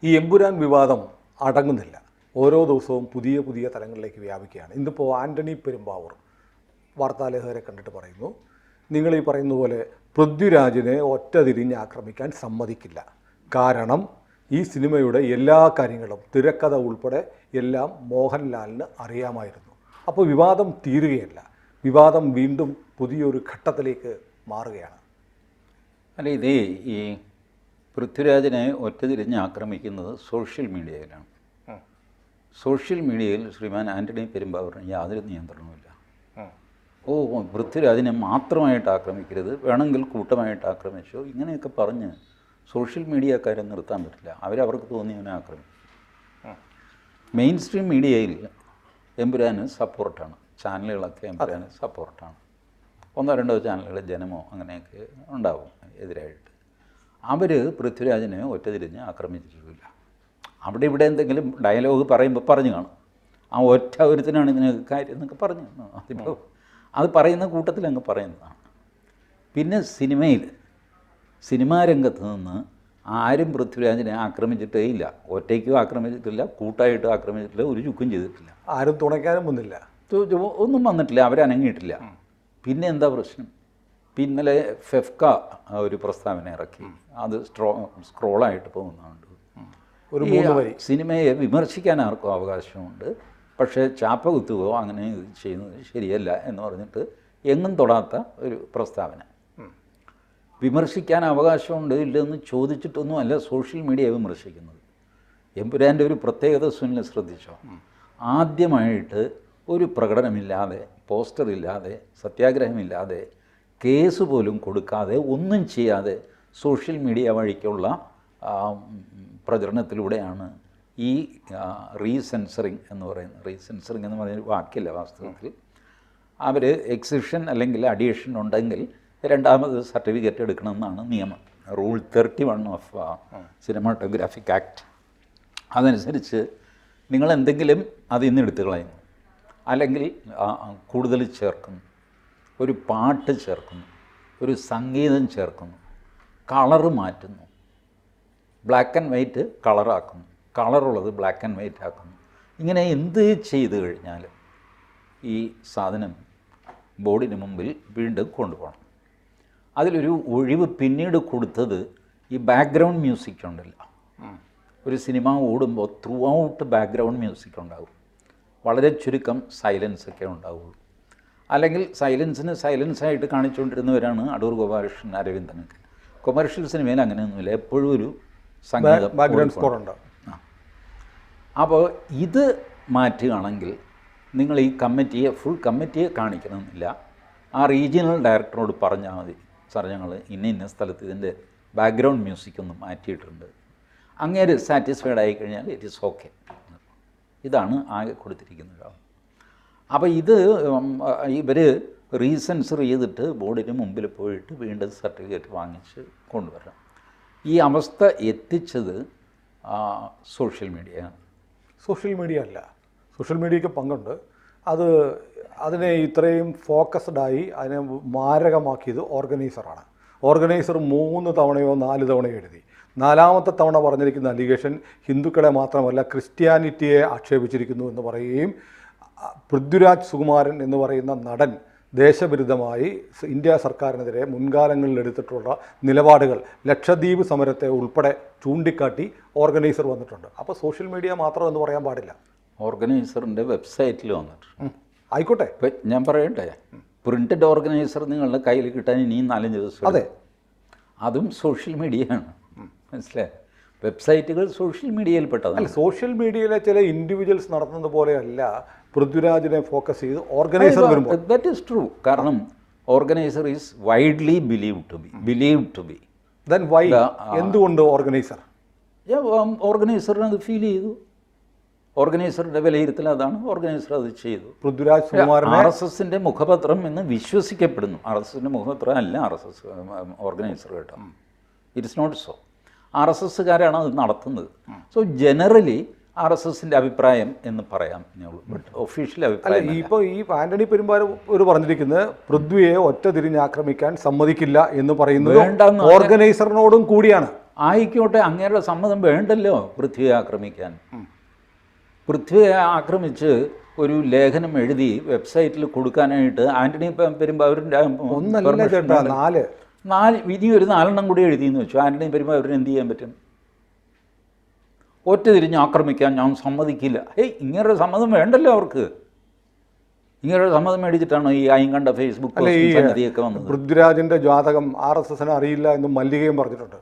ഈ എമ്പുരാൻ വിവാദം അടങ്ങുന്നില്ല. ഓരോ ദിവസവും പുതിയ പുതിയ തലങ്ങളിലേക്ക് വ്യാപിക്കുകയാണ്. ഇന്നിപ്പോൾ ആൻ്റണി പെരുമ്പാവൂർ വാർത്താലേഖകരെ കണ്ടിട്ട് പറയുന്നു, നിങ്ങൾ ഈ പറയുന്ന പോലെ പൃഥ്വിരാജിനെ ഒറ്റ തിരിഞ്ഞ് ആക്രമിക്കാൻ സമ്മതിക്കില്ല. കാരണം ഈ സിനിമയുടെ എല്ലാ കാര്യങ്ങളും തിരക്കഥ ഉൾപ്പെടെ എല്ലാം മോഹൻലാലിന് അറിയാമായിരുന്നു. അപ്പോൾ വിവാദം തീരുകയല്ല, വിവാദം വീണ്ടും പുതിയൊരു ഘട്ടത്തിലേക്ക് മാറുകയാണ്. അല്ല, ഇതേ ഈ പൃഥ്വിരാജിനെ ഒറ്റതിരിഞ്ഞ് ആക്രമിക്കുന്നത് സോഷ്യൽ മീഡിയയിലാണ്. സോഷ്യൽ മീഡിയയിൽ ശ്രീമാൻ ആൻ്റണി പെരുമ്പാവൂരിന് യാതൊരു നിയന്ത്രണവുമില്ല. പൃഥ്വിരാജിനെ മാത്രമായിട്ട് ആക്രമിക്കരുത്, വേണമെങ്കിൽ കൂട്ടമായിട്ട് ആക്രമിച്ചോ, ഇങ്ങനെയൊക്കെ പറഞ്ഞ് സോഷ്യൽ മീഡിയക്കാരെ നിർത്താൻ പറ്റില്ല. അവർക്ക് തോന്നിയവനെ ആക്രമിക്കും. മെയിൻ സ്ട്രീം മീഡിയയിൽ എമ്പുരാന് സപ്പോർട്ടാണ്, ചാനലുകളൊക്കെ എമ്പുരാന് സപ്പോർട്ടാണ്. ഒന്നോ രണ്ടോ ചാനലുകൾ ജനമോ അങ്ങനെയൊക്കെ ഉണ്ടാവും എതിരായിട്ട്. അവർ പൃഥ്വിരാജിനെ ഒറ്റതിരിഞ്ഞ് ആക്രമിച്ചിട്ടില്ല. അവിടെ ഇവിടെ എന്തെങ്കിലും ഡയലോഗ് പറയുമ്പോൾ പറഞ്ഞു കാണും, ആ ഒറ്റ ഒരുത്തിനാണ് ഇതിനൊക്കെ കാര്യം എന്നൊക്കെ പറഞ്ഞു. അതിപ്പോൾ അത് പറയുന്ന കൂട്ടത്തിൽ അങ്ങ് പറയുന്നതാണ്. പിന്നെ സിനിമാ രംഗത്ത് നിന്ന് ആരും പൃഥ്വിരാജിനെ ആക്രമിച്ചിട്ടേ ഇല്ല. ഒറ്റയ്ക്കും ആക്രമിച്ചിട്ടില്ല, കൂട്ടായിട്ടും ആക്രമിച്ചിട്ടില്ല, ഒരു ചുക്കും ചെയ്തിട്ടില്ല. ആരും തുണയ്ക്കാനും വന്നില്ല, ഒന്നും വന്നിട്ടില്ല, അവരനങ്ങിയിട്ടില്ല. പിന്നെ എന്താ പ്രശ്നം? ഇന്നലെ ഫെഫ്ക ഒരു പ്രസ്താവന ഇറക്കി, അത് സ്ക്രോളായിട്ട് പോകുന്നുണ്ട്. ഒരു സിനിമയെ വിമർശിക്കാൻ ആർക്കും അവകാശമുണ്ട്, പക്ഷേ ചാപ്പ കുത്തുകയോ അങ്ങനെ ചെയ്യുന്നത് ശരിയല്ല എന്ന് പറഞ്ഞിട്ട് എങ്ങും തൊടാത്ത ഒരു പ്രസ്താവന. വിമർശിക്കാൻ അവകാശമുണ്ട് ഇല്ലെന്ന് ചോദിച്ചിട്ടൊന്നുമല്ല സോഷ്യൽ മീഡിയ വിമർശിക്കുന്നത്. എമ്പുരാൻ്റെ ഒരു പ്രത്യേകത സുനിൽ ശ്രദ്ധിച്ചോ? ആദ്യമായിട്ട് ഒരു പ്രകടനമില്ലാതെ, പോസ്റ്ററില്ലാതെ, സത്യാഗ്രഹമില്ലാതെ, കേസ് പോലും കൊടുക്കാതെ, ഒന്നും ചെയ്യാതെ സോഷ്യൽ മീഡിയ വഴിക്കുള്ള പ്രചരണത്തിലൂടെയാണ് ഈ റീസെൻസറിങ് എന്ന് പറയുന്നൊരു വാക്കില്ല വാസ്തവത്തിൽ. അവർ എക്സിഷൻ അല്ലെങ്കിൽ അഡീഷൻ ഉണ്ടെങ്കിൽ രണ്ടാമത് സർട്ടിഫിക്കറ്റ് എടുക്കണമെന്നാണ് നിയമം. Rule 31 of cinematographic act. അതനുസരിച്ച് നിങ്ങൾ എന്തെങ്കിലും അതിൽ നിന്ന് എടുത്തു കളയുന്നു, അല്ലെങ്കിൽ കൂടുതൽ ചേർക്കുന്നു, ഒരു പാട്ട് ചേർക്കുന്നു, ഒരു സംഗീതം ചേർക്കുന്നു, കളറ് മാറ്റുന്നു, ബ്ലാക്ക് ആൻഡ് വൈറ്റ് കളറാക്കുന്നു, കളറുള്ളത് ബ്ലാക്ക് ആൻഡ് വൈറ്റ് ആക്കുന്നു, ഇങ്ങനെ എന്ത് ചെയ്തു കഴിഞ്ഞാലും ഈ സാധനം ബോർഡിന് മുമ്പിൽ വീണ്ടും കൊണ്ടുപോകണം. അതിലൊരു ഒഴിവ് പിന്നീട് കൊടുത്തത് ഈ ബാക്ക്ഗ്രൗണ്ട് മ്യൂസിക് ഉണ്ടല്ലോ. ഒരു സിനിമ ഓടുമ്പോൾ ത്രൂ ഔട്ട് ബാക്ക്ഗ്രൗണ്ട് മ്യൂസിക് ഉണ്ടാകും, വളരെ ചുരുക്കം സൈലൻസൊക്കെ ഉണ്ടാവുള്ളൂ. അല്ലെങ്കിൽ സൈലൻസായിട്ട് കാണിച്ചുകൊണ്ടിരുന്നവരാണ് അടൂർ ഗോപാലകൃഷ്ണൻ, അരവിന്ദനൊക്കെ. കൊമേഴ്ഷ്യൽ സിനിമയിൽ അങ്ങനെയൊന്നുമില്ല, എപ്പോഴും ഒരു സംഗീതം ബാക്ക്ഗ്രൗണ്ട് സ്കോർ ഉണ്ട്. അപ്പോൾ ഇത് മാറ്റുകയാണെങ്കിൽ നിങ്ങൾ ഈ ഫുൾ കമ്മിറ്റിയെ കാണിക്കണമെന്നില്ല. ആ റീജിയണൽ ഡയറക്ടറോട് പറഞ്ഞാൽ മതി, സാർ ഞങ്ങൾ ഇന്ന സ്ഥലത്ത് ഇതിൻ്റെ ബാക്ക്ഗ്രൗണ്ട് മ്യൂസിക് ഒന്ന് മാറ്റിയിട്ടുണ്ട്. അങ്ങേര് സാറ്റിസ്ഫൈഡ് ആയിക്കഴിഞ്ഞാൽ ഇറ്റ് ഈസ് ഓക്കെ. ഇതാണ് ആകെ കൊടുത്തിരിക്കുന്നത്. അപ്പോൾ ഇത് ഇവർ റീസെൻസർ ചെയ്തിട്ട് ബോർഡിന് മുമ്പിൽ പോയിട്ട് വീണ്ടും സർട്ടിഫിക്കറ്റ് വാങ്ങിച്ച് കൊണ്ടുവരണം. ഈ അവസ്ഥ എത്തിച്ചത് സോഷ്യൽ മീഡിയയാണ്. സോഷ്യൽ മീഡിയ അല്ല, സോഷ്യൽ മീഡിയയ്ക്ക് പങ്കുണ്ട്. അതിനെ ഇത്രയും ഫോക്കസ്ഡായി അതിനെ മാരകമാക്കിയത് ഓർഗനൈസറാണ്. ഓർഗനൈസർ 3 തവണയോ 4 തവണയോ എഴുതി. 4ാമത്തെ തവണ പറഞ്ഞിരിക്കുന്ന അലിഗേഷൻ ഹിന്ദുക്കളെ മാത്രമല്ല ക്രിസ്ത്യാനിറ്റിയെ ആക്ഷേപിച്ചിരിക്കുന്നു എന്ന് പറയുകയും പൃഥ്വിരാജ് സുകുമാരൻ എന്ന് പറയുന്ന നടൻ ദേശവിരുദ്ധമായി ഇന്ത്യ സർക്കാരിനെതിരെ മുൻകാലങ്ങളിൽ എടുത്തിട്ടുള്ള നിലപാടുകൾ, ലക്ഷദ്വീപ് സമരത്തെ ഉൾപ്പെടെ ചൂണ്ടിക്കാട്ടി ഓർഗനൈസർ വന്നിട്ടുണ്ട്. അപ്പോൾ സോഷ്യൽ മീഡിയ മാത്രം എന്ന് പറയാൻ പാടില്ല. ഓർഗനൈസറിൻ്റെ വെബ്സൈറ്റിൽ വന്നിട്ടുണ്ട്. ആയിക്കോട്ടെ, ഇപ്പം ഞാൻ പറയട്ടെ, പ്രിൻറ്റഡ് ഓർഗനൈസർ നിങ്ങളുടെ കയ്യിൽ കിട്ടാൻ ഇനിയും 4 ദിവസം. അതെ, അതും സോഷ്യൽ മീഡിയയാണ്, മനസ്സിലായി? വെബ്സൈറ്റുകൾ സോഷ്യൽ മീഡിയയിൽപ്പെട്ടതാണ്. അല്ല, സോഷ്യൽ മീഡിയയിലെ ചില ഇൻഡിവിജ്വൽസ് നടത്തുന്നത് പോലെയല്ല പൃഥ്വിരാജിനെ ഫോക്കസ് ചെയ്ത് ഓർഗനൈസർ വരുമ്പോൾ. That is true. കാരണം Organiser is widely believed to be. Then why, എന്തുകൊണ്ട് ഓർഗനൈസറിന് അത് ഫീൽ ചെയ്തു. ഓർഗനൈസറുടെ വിലയിരുത്തൽ അതാണ്, ഓർഗനൈസർ അത് ചെയ്തു. പൃഥ്വിരാജ് സുകുമാരനെ RSSന്റെ മുഖപത്രം എന്ന് വിശ്വസിക്കപ്പെടുന്നു. RSSന്റെ മുഖപത്രം അല്ല RSS ഓർഗനൈസർ കേട്ടോ. It is not so. RSSകാരാണ് അത് നടത്തുന്നത്. സോ ജനറലി RSSന്റെ അഭിപ്രായം എന്ന് പറയാം, ബട്ട് ഒഫീഷ്യൽ അഭിപ്രായം. ഇപ്പോൾ ഈ ആന്റണി പെരുമ്പാവൂർ പറഞ്ഞിരിക്കുന്നത് പൃഥ്വിയെ ഒറ്റ തിരിഞ്ഞാക്രമിക്കാൻ സമ്മതിക്കില്ല എന്ന് പറയുന്നത് ഓർഗനൈസറിനോടും കൂടിയാണ്. ആയിക്കോട്ടെ, അങ്ങേരുടെ സമ്മതം വേണ്ടല്ലോ പൃഥ്വിയെ ആക്രമിക്കാൻ. പൃഥ്വിയെ ആക്രമിച്ച് ഒരു ലേഖനം എഴുതി വെബ്സൈറ്റിൽ കൊടുക്കാനായിട്ട് ആൻ്റണി പെരുമ്പാവൂരിൻ്റെ ഒന്നല്ല ചേട്ടാ, 4 ഇനി ഒരു 4 കൂടി എഴുതിയെന്ന് വെച്ചു. ആൻ്റണി പെരുമ്പാവൂരിന് എന്ത് ചെയ്യാൻ പറ്റും? ഒറ്റ തിരിഞ്ഞ് ആക്രമിക്കാൻ ഞാൻ സമ്മതിക്കില്ല. ഇങ്ങനൊരു സമ്മതം വേണ്ടല്ലോ അവർക്ക്. ഇങ്ങനൊരു സമ്മതം മേടിച്ചിട്ടാണോ ഈ കണ്ട ഫേസ്ബുക്ക് സംഗതിയൊക്കെ വന്നത്? പൃഥ്വിരാജിൻ്റെ ജാതകം RSSന് അറിയില്ല എന്നും മല്ലികയും പറഞ്ഞിട്ടുണ്ട്.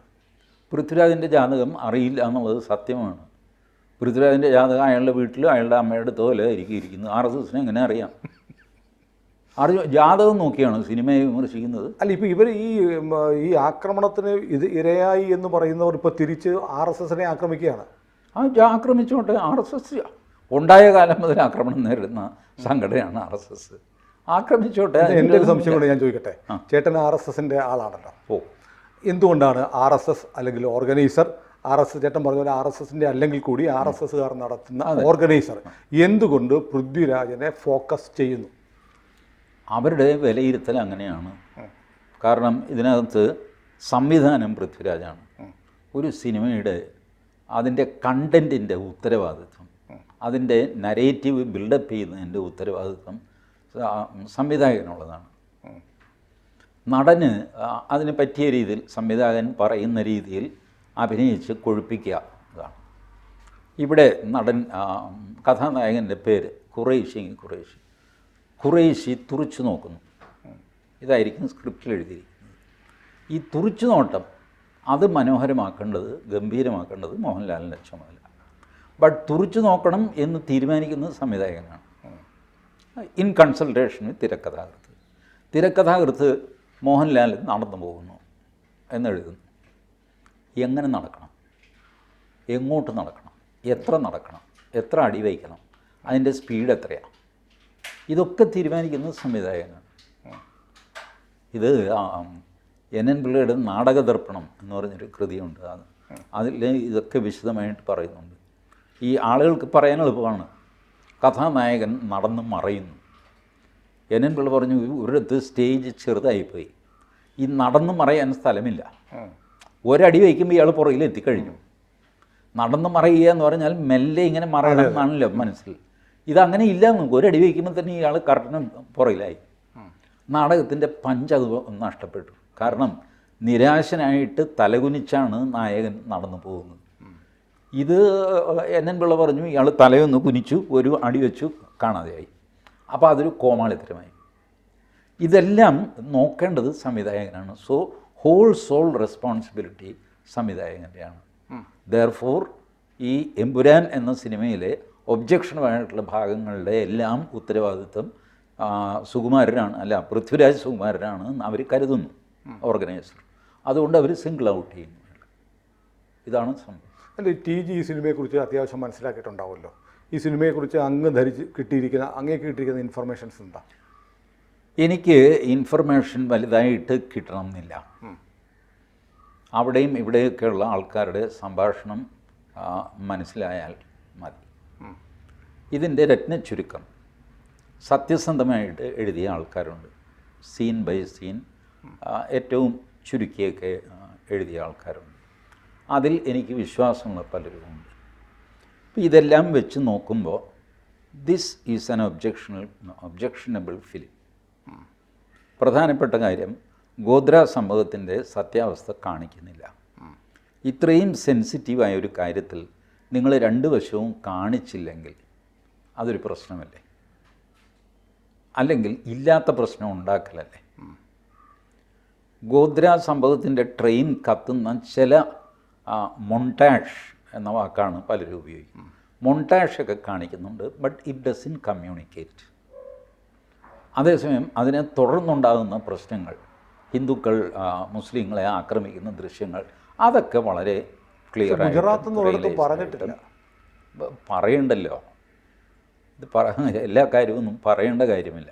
പൃഥ്വിരാജിൻ്റെ ജാതകം അറിയില്ല എന്നുള്ളത് സത്യമാണ്. പൃഥ്വിരാജിൻ്റെ ജാതകം അയാളുടെ വീട്ടിലോ അയാളുടെ അമ്മയുടെ അടുത്തോ അല്ല ഇരിക്കുന്നത്. RSSന് എങ്ങനെ അറിയാം? ജാതകം നോക്കിയാണ് സിനിമയെ വിമർശിക്കുന്നത്. അല്ല, ഇപ്പോൾ ഇവർ ഈ ആക്രമണത്തിന് ഇരയായി എന്ന് പറയുന്നവർ ഇപ്പോൾ തിരിച്ച് RSSനെ ആക്രമിക്കുകയാണ്. ആക്രമിച്ചോട്ടെ. RSS ഉണ്ടായ കാലം മുതൽ ആക്രമണം നേരിടുന്ന സംഘടനയാണ് RSS. ആക്രമിച്ചോട്ടെ. എൻ്റെ ഒരു സംശയം കൊണ്ട് ഞാൻ ചോദിക്കട്ടെ, ചേട്ടൻ RSSൻ്റെ ആളാണല്ലോ. എന്തുകൊണ്ടാണ് RSS അല്ലെങ്കിൽ ഓർഗനൈസർ, ചേട്ടൻ പറഞ്ഞ പോലെ RSSൻ്റെ അല്ലെങ്കിൽ കൂടി RSSകാർ നടത്തുന്ന ഓർഗനൈസർ എന്തുകൊണ്ട് പൃഥ്വിരാജിനെ ഫോക്കസ് ചെയ്യുന്നു? അവരുടെ വിലയിരുത്തൽ അങ്ങനെയാണ്. കാരണം ഇതിനകത്ത് സംവിധാനം പൃഥ്വിരാജാണ്. ഒരു സിനിമയുടെ അതിൻ്റെ കണ്ടൻറ്റിൻ്റെ ഉത്തരവാദിത്വം, അതിൻ്റെ നരേറ്റീവ് ബിൽഡപ്പ് ചെയ്യുന്നതിൻ്റെ ഉത്തരവാദിത്വം സംവിധായകനുള്ളതാണ്. നടന് അതിന് പറ്റിയ രീതിയിൽ സംവിധായകൻ പറയുന്ന രീതിയിൽ അഭിനയിച്ച് കൊഴുപ്പിക്കുക ഇതാണ്. ഇവിടെ നടൻ കഥാനായകൻ്റെ പേര് ഖുറൈശി തുറിച്ചു നോക്കുന്നു. ഇതായിരിക്കും സ്ക്രിപ്റ്റിൽ എഴുതിയിരിക്കുന്നത്. ഈ തുറിച്ചു നോട്ടം അത് മനോഹരമാക്കേണ്ടത്, ഗംഭീരമാക്കേണ്ടത് മോഹൻലാലിൻ്റെ ചുമതല. ബട്ട് തുറിച്ചു നോക്കണം എന്ന് തീരുമാനിക്കുന്നത് സംവിധായകനാണ്, ഇൻ കൺസൾട്ടേഷൻ വിത്ത് തിരക്കഥാകൃത്ത് മോഹൻലാൽ നടന്നു പോകുന്നു എന്നെഴുതുന്നു. എങ്ങനെ നടക്കണം, എങ്ങോട്ട് നടക്കണം, എത്ര നടക്കണം, എത്ര അടി വയ്ക്കണം, അതിൻ്റെ സ്പീഡ് എത്രയാണ്, ഇതൊക്കെ തീരുമാനിക്കുന്നത് സംവിധായകനാണ്. ഇത് NN പിള്ളയുടെ നാടകദർപ്പണം എന്ന് പറഞ്ഞൊരു കൃതിയുണ്ട്. അതിൽ ഇതൊക്കെ വിശദമായിട്ട് പറയുന്നുണ്ട്. ഈ ആളുകൾക്ക് പറയാൻ എളുപ്പമാണ്, കഥാനായകൻ നടന്ന് മറയുന്നു. NN പിള്ള പറഞ്ഞു, ഒരിടത്ത് സ്റ്റേജ് ചെറുതായിപ്പോയി, ഈ നടന്ന് മറയാൻ സ്ഥലമില്ല. ഒരടി വയ്ക്കുമ്പോൾ ഇയാൾ പുറകിൽ എത്തിക്കഴിഞ്ഞു. നടന്ന് മറയുക എന്ന് പറഞ്ഞാൽ മെല്ലെ ഇങ്ങനെ മറയണം എന്നാണല്ലോ മനസ്സിൽ. ഇതങ്ങനെ ഇല്ല. ഒരടി വയ്ക്കുമ്പോൾ തന്നെ ഇയാൾ കറക്റ്റിന് പുറകിലായി. നാടകത്തിൻ്റെ പഞ്ച് അത് നഷ്ടപ്പെട്ടു. കാരണം നിരാശനായിട്ട് തലകുനിച്ചാണ് നായകൻ നടന്നു പോകുന്നത്. ഇത് NN പിള്ള പറഞ്ഞു, ഇയാൾ തലയൊന്ന് കുനിച്ചു, ഒരു അടി വെച്ചു, കാണാതെയായി. അപ്പോൾ അതൊരു കോമാളിത്തരമായി. ഇതെല്ലാം നോക്കേണ്ടത് സംവിധായകനാണ്. സോ ഹോൾ സോൾ റെസ്പോൺസിബിലിറ്റി സംവിധായകൻ്റെയാണ്. ദെയർഫോർ ഈ എമ്പുരാൻ എന്ന സിനിമയിലെ ഒബ്ജക്ഷണമായിട്ടുള്ള ഭാഗങ്ങളുടെ എല്ലാം ഉത്തരവാദിത്വം സുകുമാരനാണ്, അല്ല പൃഥ്വിരാജ് സുകുമാരനാണ് അവർ കരുതുന്നു, ഓർഗനൈസർ. അതുകൊണ്ട് അവർ സിംഗിൾ ഔട്ട് ചെയ്യുന്നു. ഇതാണ് സംഭവം. അല്ല, TG ഈ സിനിമയെക്കുറിച്ച് അത്യാവശ്യം മനസ്സിലാക്കിയിട്ടുണ്ടാവുമല്ലോ. ഈ സിനിമയെക്കുറിച്ച് അങ്ങേക്ക് കിട്ടിയിരിക്കുന്ന ഇൻഫർമേഷൻസ് എന്താ? എനിക്ക് ഇൻഫർമേഷൻ വലുതായിട്ട് കിട്ടണമെന്നില്ല. അവിടെയും ഇവിടെയൊക്കെയുള്ള ആൾക്കാരുടെ സംഭാഷണം മനസ്സിലായാൽ മതി. ഇതിൻ്റെ രത്നച്ചുരുക്കം സത്യസന്ധമായിട്ട് എഴുതിയ ആൾക്കാരുണ്ട്. സീൻ ബൈ സീൻ ഏറ്റവും ചുരുക്കിയൊക്കെ എഴുതിയ ആൾക്കാരുണ്ട്. അതിൽ എനിക്ക് വിശ്വാസമുള്ള പലരുമുണ്ട്. അപ്പോൾ ഇതെല്ലാം വെച്ച് നോക്കുമ്പോൾ this is an objectionable film. പ്രധാനപ്പെട്ട കാര്യം, ഗോദ്ര സംഭവത്തിൻ്റെ സത്യാവസ്ഥ കാണിക്കുന്നില്ല. ഇത്രയും സെൻസിറ്റീവായ ഒരു കാര്യത്തിൽ നിങ്ങൾ 2 വശവും കാണിച്ചില്ലെങ്കിൽ അതൊരു പ്രശ്നമല്ലേ? അല്ലെങ്കിൽ ഇല്ലാത്ത പ്രശ്നം ഉണ്ടാക്കലല്ലേ? ഗോദ്ര സംഭവത്തിൻ്റെ ട്രെയിൻ കത്തുന്ന ചില മൊണ്ടാഷ് എന്ന വാക്കാണ് പലരും ഉപയോഗിക്കുന്നത്. മൊണ്ടാഷൊക്കെ കാണിക്കുന്നുണ്ട്, ബട്ട് ഇറ്റ് ഡസൻ കമ്മ്യൂണിക്കേറ്റ്. അതേസമയം അതിനെ തുടർന്നുണ്ടാകുന്ന പ്രശ്നങ്ങൾ, ഹിന്ദുക്കൾ മുസ്ലിങ്ങളെ ആക്രമിക്കുന്ന ദൃശ്യങ്ങൾ, അതൊക്കെ വളരെ ക്ലിയർ ആയിട്ട് പറഞ്ഞിട്ടില്ല. പറയണ്ടല്ലോ. ഇത് എല്ലാ കാര്യമൊന്നും പറയേണ്ട കാര്യമില്ല.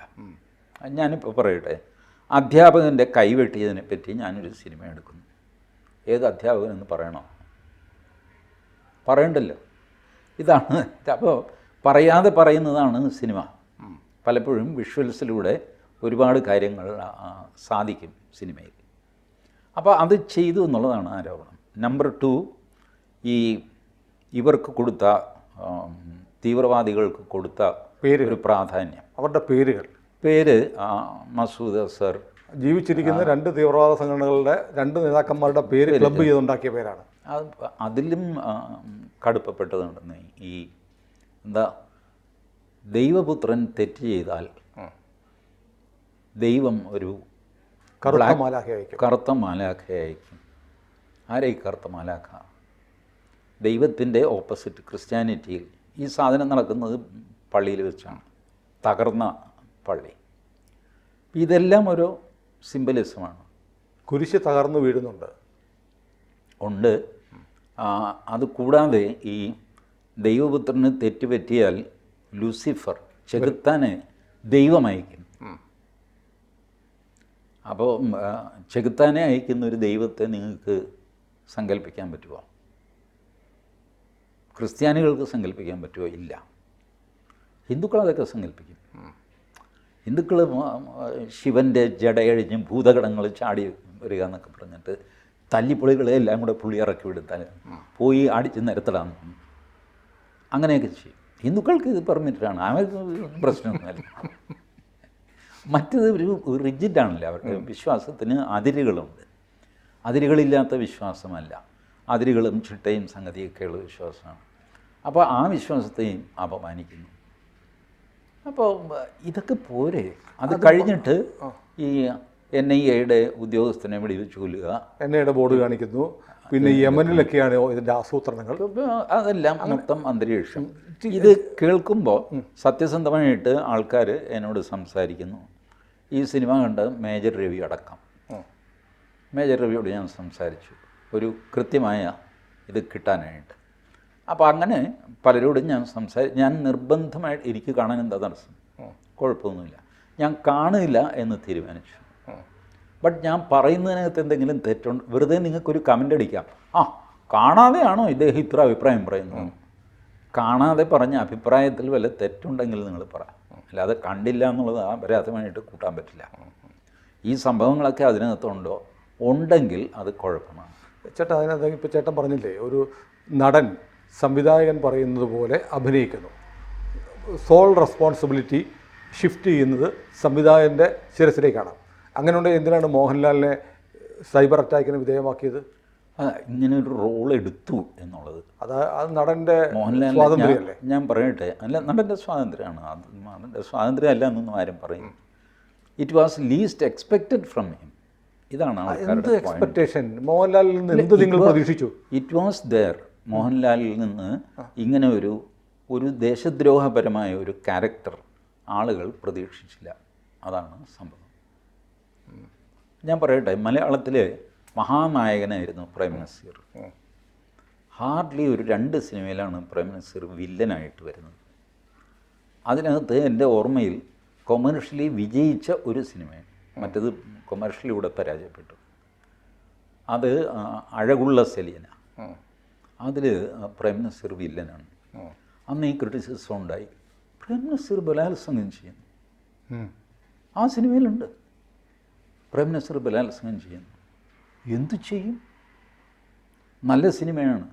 ഞാനിപ്പോൾ പറയട്ടെ, അധ്യാപകൻ്റെ കൈവെട്ടിയതിനെ പറ്റി ഞാനൊരു സിനിമ എടുക്കുന്നു. ഏത് അധ്യാപകനെന്ന് പറയണോ? പറയണ്ടല്ലോ. ഇതാണ്. അപ്പോൾ പറയാതെ പറയുന്നതാണ് സിനിമ. പലപ്പോഴും വിഷ്വൽസിലൂടെ ഒരുപാട് കാര്യങ്ങൾ സാധിക്കും സിനിമയിൽ. അപ്പോൾ അത് ചെയ്തു എന്നുള്ളതാണ് ആരോപണം. നമ്പർ 2, ഇവർക്ക് കൊടുത്ത തീവ്രവാദികൾക്ക് കൊടുത്ത ഒരു പ്രാധാന്യം, അവരുടെ പേര് മസൂദ് അസർ, ജീവിച്ചിരിക്കുന്ന 2 തീവ്രവാദ സംഘടനകളുടെ 2 നേതാക്കന്മാരുടെ പേര് ക്ലബ് ചെയ്തുണ്ടാക്കിയ പേരാണ്. അതിലും കടുപ്പപ്പെട്ടതുണ്ടെന്ന് എന്താ, ദൈവപുത്രൻ തെറ്റ് ചെയ്താൽ ദൈവം ഒരു കറുത്ത മാലാഖയെ അയക്കും. ആരെ ഈ കറുത്ത മാലാഖ? ദൈവത്തിൻ്റെ ഓപ്പോസിറ്റ് ക്രിസ്ത്യാനിറ്റിയിൽ ഈ സാധനം നടക്കുന്നത് പള്ളിയിൽ വെച്ചാണ്, തകർന്ന പള്ളി. ഇതെല്ലാം ഒരു സിംബലിസമാണ്. കുരിശ് തകർന്നു വീഴുന്നുണ്ട്. അത് കൂടാതെ ഈ ദൈവപുത്രന് തെറ്റുപറ്റിയാൽ ലൂസിഫർ, ചെകുത്താനെ ദൈവമയക്കും. അപ്പോൾ ചെകുത്താനെ അയക്കുന്ന ഒരു ദൈവത്തെ നിങ്ങൾക്ക് സങ്കല്പിക്കാൻ പറ്റുമോ? ക്രിസ്ത്യാനികൾക്ക് സങ്കല്പിക്കാൻ പറ്റുമോ? ഇല്ല. ഹിന്ദുക്കൾ അതൊക്കെ സങ്കല്പിക്കും. ഹിന്ദുക്കൾ ശിവൻ്റെ ജടയഴിഞ്ഞ് ഭൂതഗണങ്ങൾ ചാടി വരിക എന്നൊക്കെ പറഞ്ഞിട്ട് തല്ലിപ്പൊളികളെ എല്ലാം കൂടെ പുള്ളി ഇറക്കി വിടുത്താൽ പോയി അടിച്ച് നിരത്തിടാൻ അങ്ങനെയൊക്കെ ചെയ്യും. ഹിന്ദുക്കൾക്ക് ഇത് പെർമിറ്റഡാണ്, അവർക്ക് പ്രശ്നമൊന്നുമല്ല. മറ്റത് ഒരു റിജിഡാണല്ലോ, അവരുടെ വിശ്വാസത്തിന് അതിരുകളുണ്ട്. അതിരുകളില്ലാത്ത വിശ്വാസമല്ല, അതിരുകളും ചിട്ടയും സംഗതിയൊക്കെയുള്ള വിശ്വാസമാണ്. അപ്പോൾ ആ വിശ്വാസത്തെയും അപമാനിക്കുന്നു. അപ്പോൾ ഇതൊക്കെ പോരെ? അത് കഴിഞ്ഞിട്ട് ഈ NIA-യുടെ ഉദ്യോഗസ്ഥനെ വെടിവെച്ച് കൊല്ലുക, NIA-യുടെ ബോർഡ് കാണിക്കുന്നു. പിന്നെ യമനിലൊക്കെയാണ് ഇതിൻ്റെ ആസൂത്രണങ്ങൾ. അതെല്ലാം മൊത്തം അന്തരീക്ഷം. ഇത് കേൾക്കുമ്പോൾ സത്യസന്ധമായിട്ട് ആൾക്കാർ എന്നോട് സംസാരിക്കുന്നു. ഈ സിനിമ കണ്ട് മേജർ രവി അടക്കം, മേജർ രവിയോട് ഞാൻ സംസാരിച്ചു ഒരു കൃത്യമായ ഇത് കിട്ടാനായിട്ട്. അപ്പോൾ അങ്ങനെ പലരോടും ഞാൻ നിർബന്ധമായിട്ട് എനിക്ക് കാണാൻ എന്താ തടസ്സം? കുഴപ്പമൊന്നുമില്ല, ഞാൻ കാണില്ല എന്ന് തീരുമാനിച്ചു. ബട്ട് ഞാൻ പറയുന്നതിനകത്ത് എന്തെങ്കിലും തെറ്റുണ്ട്, വെറുതെ നിങ്ങൾക്കൊരു കമൻ്റ് അടിക്കാം, കാണാതെയാണോ ഇദ്ദേഹം ഇത്ര അഭിപ്രായം പറയുന്നത്? കാണാതെ പറഞ്ഞ അഭിപ്രായത്തിൽ വല്ല തെറ്റുണ്ടെങ്കിൽ നിങ്ങൾ പറയാം, അല്ലാതെ കണ്ടില്ല എന്നുള്ളത് അപരാധമായിട്ട് കൂട്ടാൻ പറ്റില്ല. ഈ സംഭവങ്ങളൊക്കെ അതിനകത്തുണ്ടോ? ഉണ്ടെങ്കിൽ അത് കുഴപ്പമാണ്. ചേട്ടാ, അതിനകത്ത് ഇപ്പോൾ ചേട്ടൻ പറഞ്ഞില്ലേ, ഒരു നടൻ സംവിധായകൻ പറയുന്നത് പോലെ അഭിനയിക്കുന്നു, സോൾ റെസ്പോൺസിബിലിറ്റി ഷിഫ്റ്റ് ചെയ്യുന്നത് സംവിധായകൻ്റെ ശിരസിലേക്കാണ്. അങ്ങനെയുണ്ടെങ്കിൽ എന്തിനാണ് മോഹൻലാലിനെ സൈബർ അറ്റാക്കിന് വിധേയമാക്കിയത്? ഇങ്ങനെ ഒരു റോൾ എടുത്തു എന്നുള്ളത് അത് നടൻ്റെ സ്വാതന്ത്ര്യമല്ലേ? ഞാൻ പറയട്ടെ, അല്ല, നടൻ്റെ സ്വാതന്ത്ര്യമാണ്. അത് നടൻ്റെ സ്വാതന്ത്ര്യം അല്ല എന്നൊന്നും ആരും പറയും. It was least expected from him. ഇതാണ് എന്ത് എക്സ്പെക്ടേഷൻ? മോഹൻലാലിൽ നിന്ന് എന്ത് നിങ്ങൾ പ്രതീക്ഷിച്ചു? It was there. മോഹൻലാലിൽ നിന്ന് ഇങ്ങനെ ഒരു ദേശദ്രോഹപരമായ ഒരു ക്യാരക്ടർ ആളുകൾ പ്രതീക്ഷിച്ചില്ല. അതാണ് സംഭവം. ഞാൻ പറയട്ടെ, മലയാളത്തിലെ മഹാനായകനായിരുന്നു പ്രേം നസീർ. ഹാർഡ്ലി ഒരു 2 സിനിമയിലാണ് പ്രേം നസീർ വില്ലനായിട്ട് വരുന്നത്. അതിനകത്ത് എൻ്റെ ഓർമ്മയിൽ കൊമേഴ്ഷ്യലി വിജയിച്ച ഒരു സിനിമയാണ്, മറ്റേത് കൊമേഴ്ഷ്യലിലൂടെ പരാജയപ്പെട്ടു. അത് അഴകുള്ള സെലീന. അതിൽ പ്രേം നസീർ വില്ലനാണ്. അന്ന് ഈ ക്രിറ്റിസിസം ഉണ്ടായി, പ്രേം നസീർ ബലാത്സംഗം ചെയ്യുന്നു. ആ സിനിമയിലുണ്ട്, പ്രേം നസീർ ബലാത്സംഗം ചെയ്യുന്നു. എന്തു ചെയ്യും? നല്ല സിനിമയാണ്.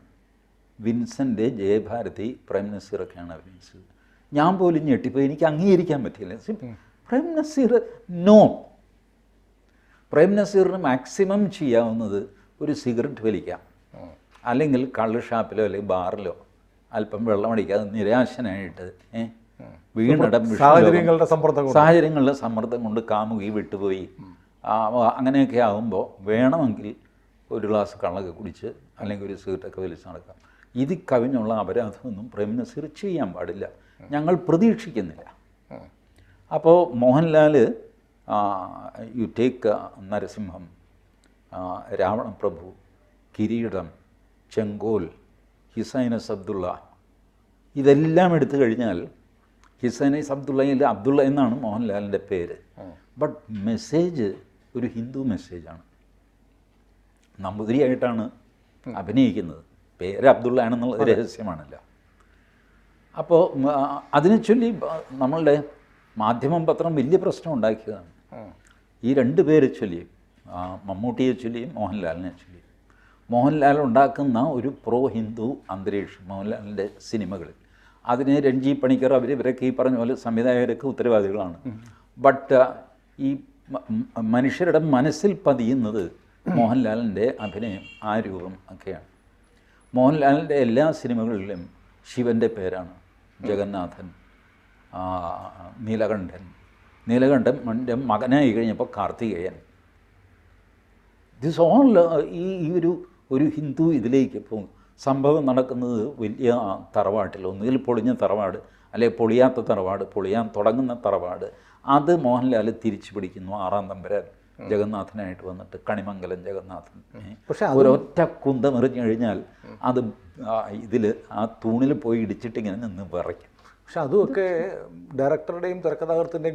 വിൻസെൻ്റ്, ജയഭാരതി, പ്രേം നസീറൊക്കെയാണ് അഭിനയിച്ചത്. ഞാൻ പോലും ഞെട്ടിപ്പോയി, എനിക്ക് അംഗീകരിക്കാൻ പറ്റില്ല. പ്രേം നസീർ നോ. പ്രേം നസീറിന് മാക്സിമം ചെയ്യാവുന്നത് ഒരു സിഗരറ്റ് വലിക്കാം, അല്ലെങ്കിൽ കള്ള് ഷാപ്പിലോ അല്ലെങ്കിൽ ബാറിലോ അല്പം വെള്ളം അടിക്കാതെ നിരാശനായിട്ട് വീണടം സാഹചര്യങ്ങളുടെ സമ്മർദ്ദം കൊണ്ട് കാമുകി വിട്ടുപോയി, അങ്ങനെയൊക്കെ ആകുമ്പോൾ വേണമെങ്കിൽ ഒരു ഗ്ലാസ് കള്ളൊക്കെ കുടിച്ച് അല്ലെങ്കിൽ ഒരു സിഗരറ്റൊക്കെ വലിച്ച് നടക്കാം. ഇത് കവിഞ്ഞുള്ള അപരാധമൊന്നും പ്രേം നസീർ ചെയ്യാൻ പാടില്ല, ഞങ്ങൾ പ്രതീക്ഷിക്കുന്നില്ല. അപ്പോൾ മോഹൻലാൽ, യു ടേക്ക് നരസിംഹം, രാവണപ്രഭു, കിരീടം, ചെങ്കോൽ, ഹിസൈനസ് അബ്ദുള്ള, ഇതെല്ലാം എടുത്തു കഴിഞ്ഞാൽ ഹിസൈനസ് അബ്ദുള്ളയിൽ അബ്ദുള്ള എന്നാണ് മോഹൻലാലിൻ്റെ പേര്. ബട്ട് മെസ്സേജ് ഒരു ഹിന്ദു മെസ്സേജാണ്. നമ്പൂതിരിയായിട്ടാണ് അഭിനയിക്കുന്നത്, പേര് അബ്ദുള്ള ആണെന്നുള്ള രഹസ്യമാണല്ലോ. അപ്പോൾ അതിനെ ചൊല്ലി നമ്മളുടെ മാധ്യമം, പത്രം വലിയ പ്രശ്നം ഉണ്ടാക്കിയതാണ്. ഈ 2 പേരെ ചൊല്ലിയും, മമ്മൂട്ടിയെ ചൊല്ലിയും മോഹൻലാലിനെ ചൊല്ലിയും. മോഹൻലാൽ ഉണ്ടാക്കുന്ന ഒരു പ്രോ ഹിന്ദു അന്തരീക്ഷം മോഹൻലാലിൻ്റെ സിനിമകളിൽ, അതിന് രഞ്ജി പണിക്കർ ഇവരൊക്കെ ഈ പറഞ്ഞ പോലെ സംവിധായകരൊക്കെ ഉത്തരവാദികളാണ്. ബട്ട് ഈ മനുഷ്യരുടെ മനസ്സിൽ പതിയുന്നത് മോഹൻലാലിൻ്റെ അഭിനയം, ആ രൂപം ഒക്കെയാണ്. മോഹൻലാലിൻ്റെ എല്ലാ സിനിമകളിലും ശിവൻ്റെ പേരാണ്. ജഗന്നാഥൻ, നീലകണ്ഠൻ്റെ മകനായി കഴിഞ്ഞപ്പോൾ കാർത്തികേയൻ. ദിസ് ഓൾ ഈ ഒരു ഹിന്ദു ഇതിലേക്ക് പോകും. സംഭവം നടക്കുന്നത് വലിയ തറവാട്ടിൽ, ഒന്നുകിൽ പൊളിഞ്ഞ തറവാട്, അല്ലെങ്കിൽ പൊളിയാത്ത തറവാട്, പൊളിയാൻ തുടങ്ങുന്ന തറവാട്. അത് മോഹൻലാൽ തിരിച്ചു പിടിക്കുന്നു. 6-ാം തമ്പുരാൻ ജഗന്നാഥനായിട്ട് വന്നിട്ട് കണിമംഗലം ജഗന്നാഥൻ. പക്ഷേ ഒരൊറ്റ കുന്തമെറിഞ്ഞു കഴിഞ്ഞാൽ അത് ഇതിൽ ആ തൂണിൽ പോയി ഇടിച്ചിട്ടിങ്ങനെ നിന്ന് വിറയ്ക്കും. പക്ഷെ അതുമൊക്കെ ഡയറക്ടറുടെയും തിരക്കഥാകൃത്തിൻ്റെയും